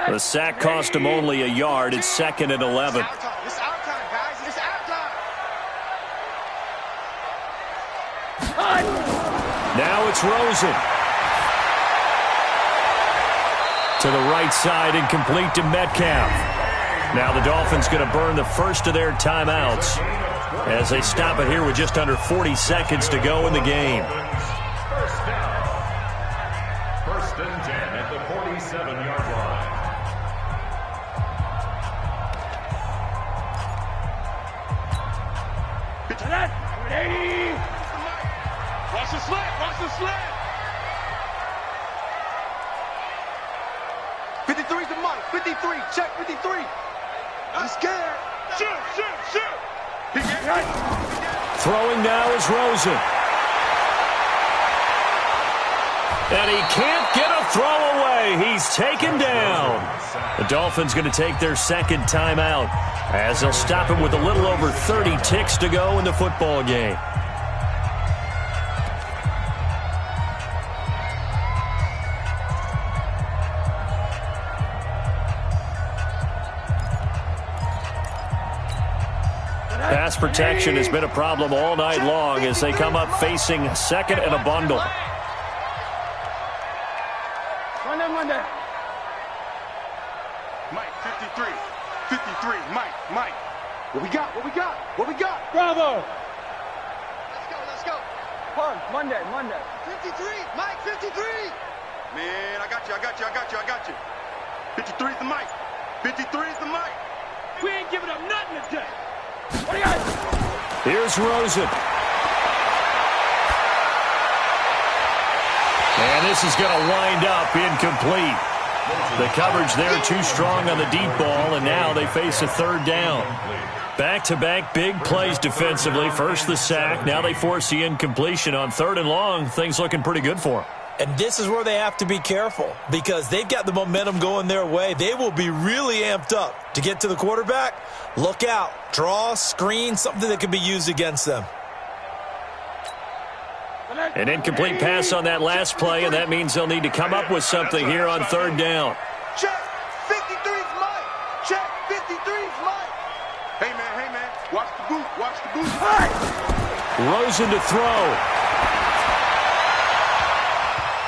The sack cost him only a yard. It's 2nd and 11. It's our time, guys. It's our time. Now it's Rosen. To the right side and complete to Metcalf. Now the Dolphins going to burn the first of their timeouts as they stop it here with just under 40 seconds to go in the game. First down. 1st and 10 at the 47-yard line. Watch the slant. Watch the slant. 53's the mic. 53. Check 53. I'm scared. Shoot. Throwing now is Rosen. And he can't get a throw away. He's taken down. The Dolphins going to take their second timeout as they'll stop him with a little over 30 ticks to go in the football game. Pass protection has been a problem all night long as they come up facing second and a bundle. Monday. Mike, 53. 53. Mike. What we got? Bravo. Let's go. Pug, Monday. 53. Mike, 53. Man, I got you. 53 is the Mike. 53 is the Mike. We ain't giving up nothing today. What do you got? Here's Rosen. And this is going to wind up incomplete. The coverage there too strong on the deep ball, and now they face a third down. Back-to-back big plays defensively. First the sack, now they force the incompletion on third and long. Things looking pretty good for them. And this is where they have to be careful because they've got the momentum going their way. They will be really amped up to get to the quarterback. Look out. Draw, screen, something that can be used against them. An incomplete pass on that last play, and that means they'll need to come up with something here on third down. Check. 53's Mike. Check. 53's Mike. Hey, man. Watch the boot. Rosen to throw.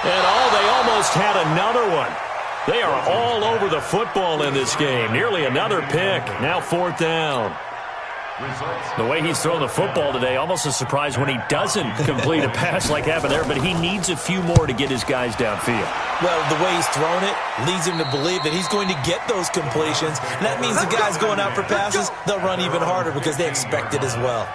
And they almost had another one. They are all over the football in this game. Nearly another pick. Now fourth down. The way he's throwing the football today, almost a surprise when he doesn't complete a pass like happened there, but he needs a few more to get his guys downfield. Well, the way he's thrown it leads him to believe that he's going to get those completions. And that means the guys going out for passes, they'll run even harder because they expect it as well.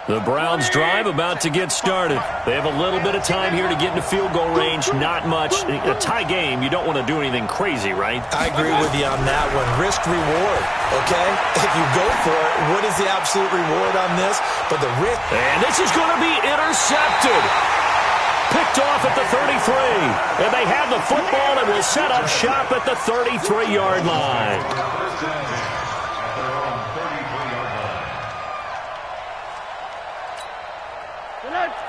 The Browns drive about to get started. They have a little bit of time here to get into field goal range. Not much. A tie game, you don't want to do anything crazy, right? I agree with you on that one. Risk reward, okay? If you go for it, what is the absolute reward on this? But the risk... And this is going to be intercepted. Picked off at the 33. And they have the football and will set up shop at the 33-yard line.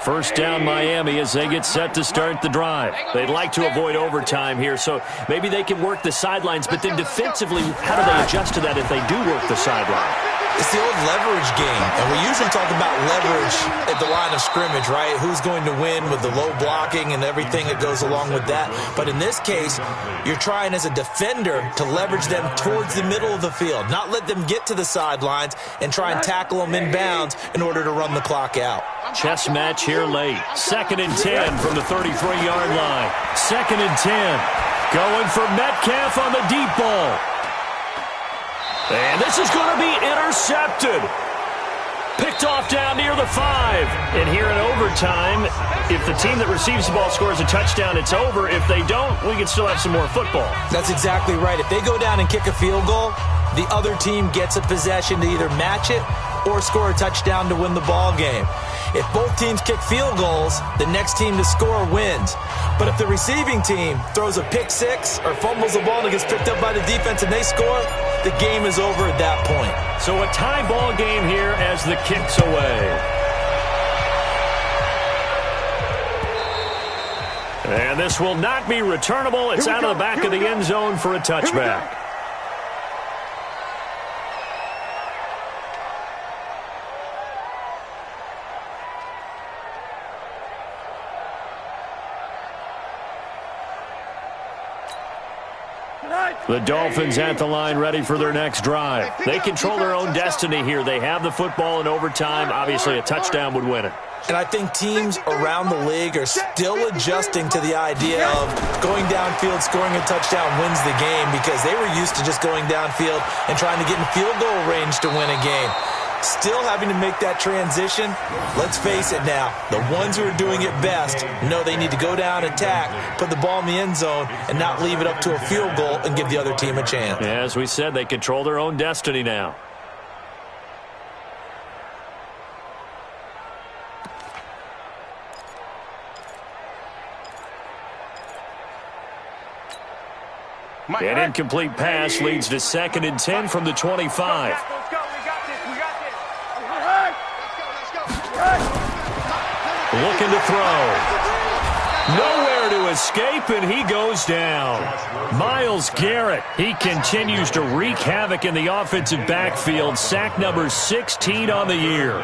First down Miami as they get set to start the drive. They'd like to avoid overtime here, so maybe they can work the sidelines, but then defensively, how do they adjust to that if they do work the sideline? It's the old leverage game, and we usually talk about leverage at the line of scrimmage, right? Who's going to win with the low blocking and everything that goes along with that. But in this case, you're trying as a defender to leverage them towards the middle of the field, not let them get to the sidelines and try and tackle them inbounds in order to run the clock out. Chess match here late. 2nd and 10 from the 33-yard line. 2nd and 10. Going for Metcalf on the deep ball. And this is going to be intercepted. Picked off down near the 5. And here in overtime, if the team that receives the ball scores a touchdown, it's over. If they don't, we can still have some more football. That's exactly right. If they go down and kick a field goal, the other team gets a possession to either match it or score a touchdown to win the ball game. If both teams kick field goals, the next team to score wins. But if the receiving team throws a pick six or fumbles the ball and it gets picked up by the defense and they score, the game is over at that point. So a tie ball game here as the kick's away. And this will not be returnable. It's out of the back of the end zone for a touchback. The Dolphins at the line ready for their next drive. They control their own destiny here. They have the football in overtime. Obviously, a touchdown would win it. And I think teams around the league are still adjusting to the idea of going downfield, scoring a touchdown wins the game, because they were used to just going downfield and trying to get in field goal range to win a game. Still having to make that transition. Let's face it now, the ones who are doing it best know they need to go down, attack, put the ball in the end zone, and not leave it up to a field goal and give the other team a chance. Yeah, as we said, they control their own destiny now. An incomplete pass leads to 2nd and 10 from the 25. Let's go. We got this. Looking to throw. Nowhere to escape, and he goes down. Myles Garrett, he continues to wreak havoc in the offensive backfield. Sack number 16 on the year.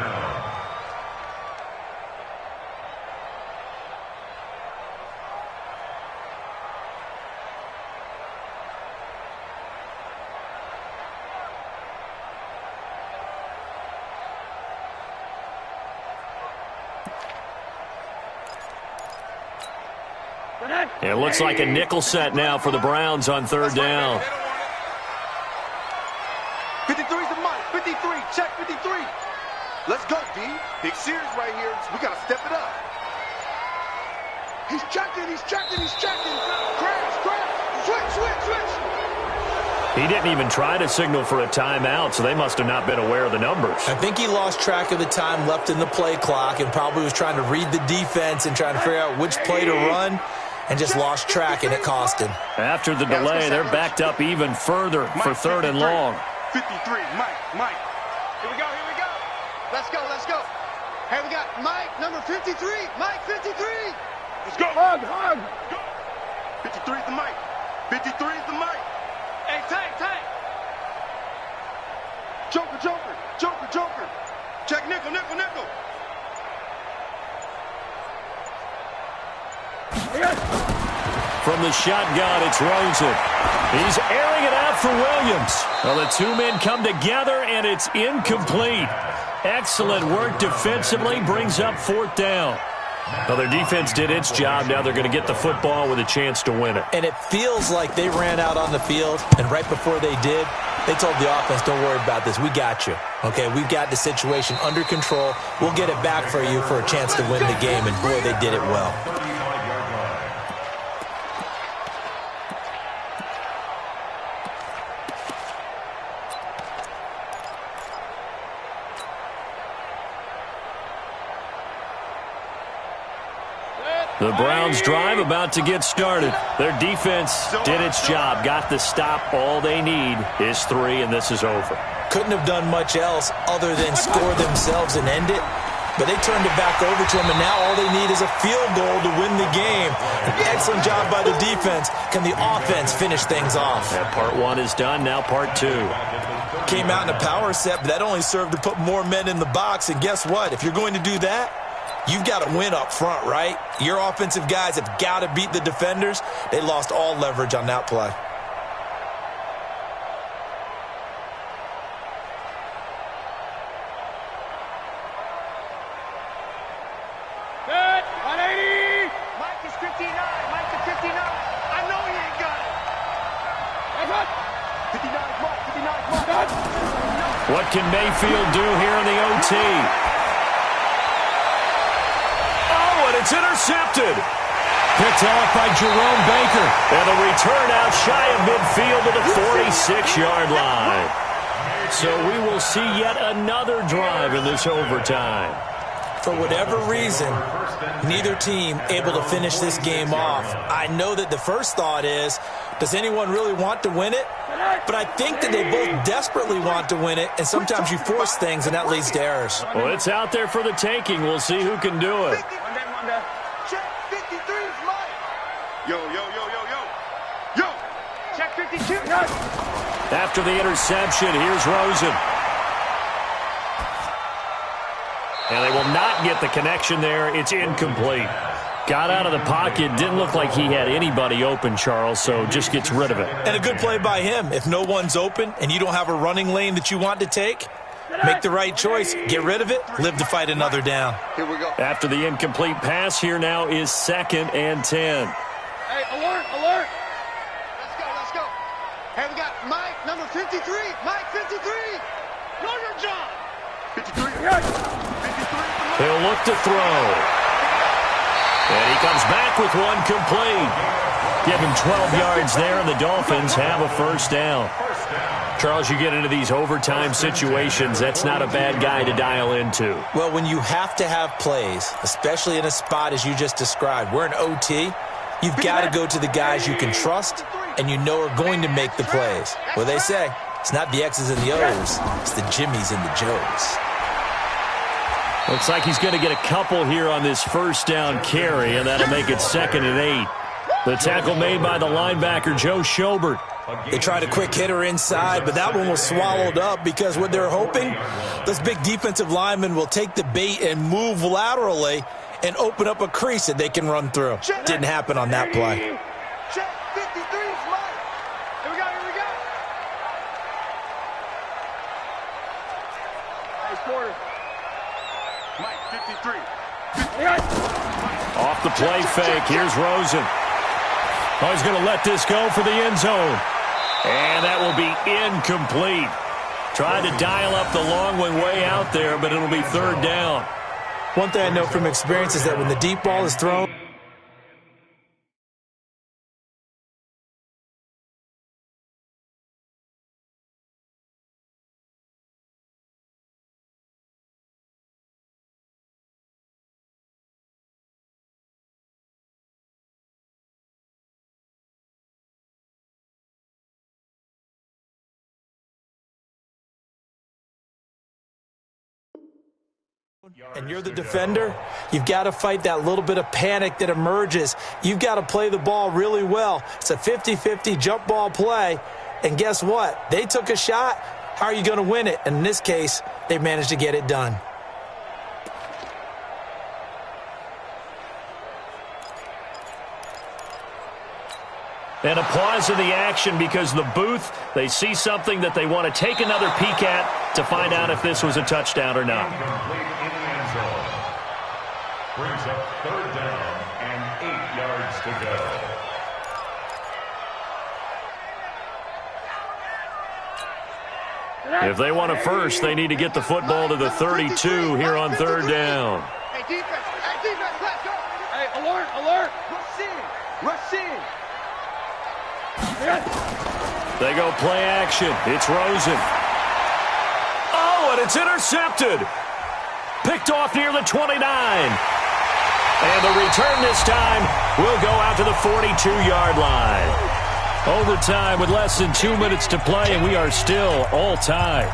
It looks like a nickel set now for the Browns on 3rd down. 53's the mic. 53. Check 53. Let's go, D. Big series right here. We got to step it up. He's checking. Crash. Switch. He didn't even try to signal for a timeout, so they must have not been aware of the numbers. I think he lost track of the time left in the play clock and probably was trying to read the defense and trying to figure out which play to run, and just lost track, and it cost him. After the delay, they're backed up even further for 3rd and long. 53, Mike. Here we go. Let's go. Hey, we got Mike, number 53. Mike, 53. Let's go. Hug. 53's the Mike. 53's the Mike. Hey, Tank. Joker. Check nickel. From the shotgun, it's Rosen. He's airing it out for Williams. Well, the two men come together, and it's incomplete. Excellent work defensively, brings up 4th down. Well, their defense did its job. Now they're going to get the football with a chance to win it. And it feels like they ran out on the field, and right before they did, they told the offense, don't worry about this. We got you. Okay, we've got the situation under control. We'll get it back for you for a chance to win the game, and boy, they did it well. The Browns drive about to get started. Their defense did its job, got the stop. All they need is 3, and this is over. Couldn't have done much else other than score themselves and end it, but they turned it back over to them, and now all they need is a field goal to win the game. An excellent job by the defense. Can the offense finish things off? Yeah, part 1 is done, now part 2. Came out in a power set, but that only served to put more men in the box, and guess what? If you're going to do that, you've got to win up front, right? Your offensive guys have got to beat the defenders. They lost all leverage on that play. Good. 180. Mike is 59. I know he ain't got it. That's what? 59 Mike. What can Mayfield do here in the OT? It's intercepted. Picked off by Jerome Baker. And a return out shy of midfield to the 46-yard line. So we will see yet another drive in this overtime. For whatever reason, neither team able to finish this game off. I know that the first thought is, does anyone really want to win it? But I think that they both desperately want to win it, and sometimes you force things, and that leads to errors. Well, it's out there for the taking. We'll see who can do it. Check 53's Mike. Yo. Check 52. After the interception, here's Rosen. And they will not get the connection there. It's incomplete. Got out of the pocket. Didn't look like he had anybody open, Charles, so just gets rid of it. And a good play by him. If no one's open and you don't have a running lane that you want to take, Make the right choice. Get rid of it. Live to fight another down. Here we go. After the incomplete pass, here now is 2nd and 10. Hey, alert, alert. Let's go, let's go. Hey, we got Mike, number 53. Mike, 53. Know your job. 53. 53. He'll look to throw. And he comes back with one complete. Give him 12 yards there, and the Dolphins have a first down. Charles, you get into these overtime situations, that's not a bad guy to dial into. Well, when you have to have plays, especially in a spot as you just described, we're in OT, you've got to go to the guys you can trust and you know are going to make the plays. Well, they say it's not the X's and the O's, it's the Jimmies and the Joes. Looks like he's going to get a couple here on this first down carry, and that'll make it 2nd and 8. The tackle made by the linebacker, Joe Schobert. They tried a quick hitter inside, but that one was swallowed up because what they're hoping, those big defensive linemen will take the bait and move laterally and open up a crease that they can run through. Didn't happen on that play. Check 53, Mike. Here we go, here we go. Hey, Porter. Mike, 53. Off the play fake, here's Rosen. Oh, he's going to let this go for the end zone. And that will be incomplete. Tried to dial up the long one way out there, but it'll be 3rd down. One thing I know from experience is that when the deep ball is thrown, and you're the defender, you've got to fight that little bit of panic that emerges. You've got to play the ball really well. It's a 50-50 jump ball play, and guess what? They took a shot. How are you going to win it? And in this case, they managed to get it done. And a pause in the action because the booth, they see something that they want to take another peek at to find out if this was a touchdown or not. Brings up 3rd down and 8 yards to go. If they want a first, they need to get the football to the 32 here on 3rd down. Hey, defense, let's go. Hey, alert, alert. Rush in. They go play action. It's Rosen. Oh, and it's intercepted. Picked off near the 29. And the return this time will go out to the 42-yard line. Overtime with less than 2 minutes to play, and we are still all tied.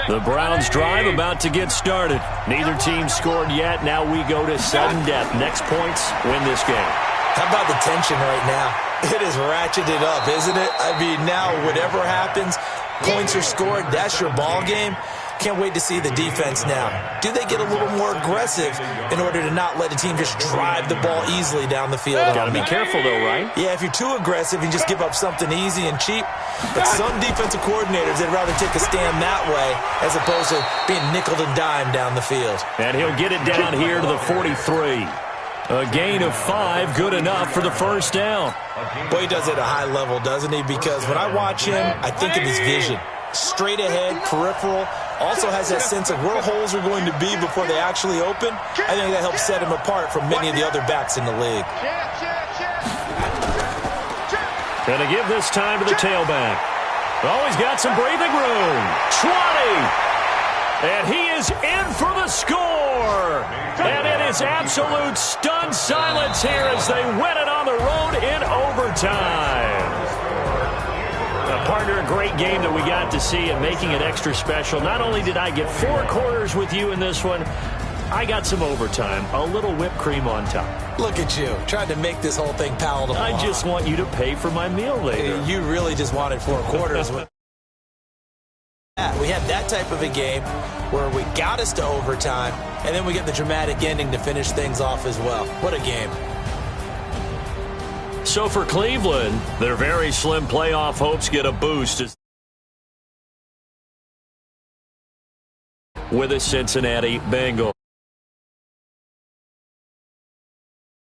The Browns drive about to get started. Neither team scored yet. Now we go to sudden death. Next points win this game. How about the tension right now? It is ratcheted up, isn't it? I mean, now whatever happens, points are scored, that's your ball game. Can't wait to see the defense now. Do they get a little more aggressive in order to not let the team just drive the ball easily down the field? Got to be careful, though, right? Yeah, if you're too aggressive, you just give up something easy and cheap. But some defensive coordinators, they'd rather take a stand that way as opposed to being nickel and dime down the field. And he'll get it down here to the 43. A gain of 5, good enough for the first down. Boy, he does it at a high level, doesn't he? Because when I watch him, I think of his vision. Straight ahead, peripheral, also has that sense of where holes are going to be before they actually open. I think that helps set him apart from many of the other backs in the league. Gonna give this time to the tailback. Oh, he's got some breathing room. 20. And he is in for the score. And it is absolute stunned silence here as they win it on the road in overtime. Partner, a great game that we got to see and making it extra special. Not only did I get 4 quarters with you in this one, I got some overtime, a little whipped cream on top. Look at you, trying to make this whole thing palatable. I just want you to pay for my meal later. You really just wanted 4 quarters. We had that type of a game where we got us to overtime, and then we get the dramatic ending to finish things off as well. What a game. So for Cleveland, their very slim playoff hopes get a boost with a Cincinnati Bengals.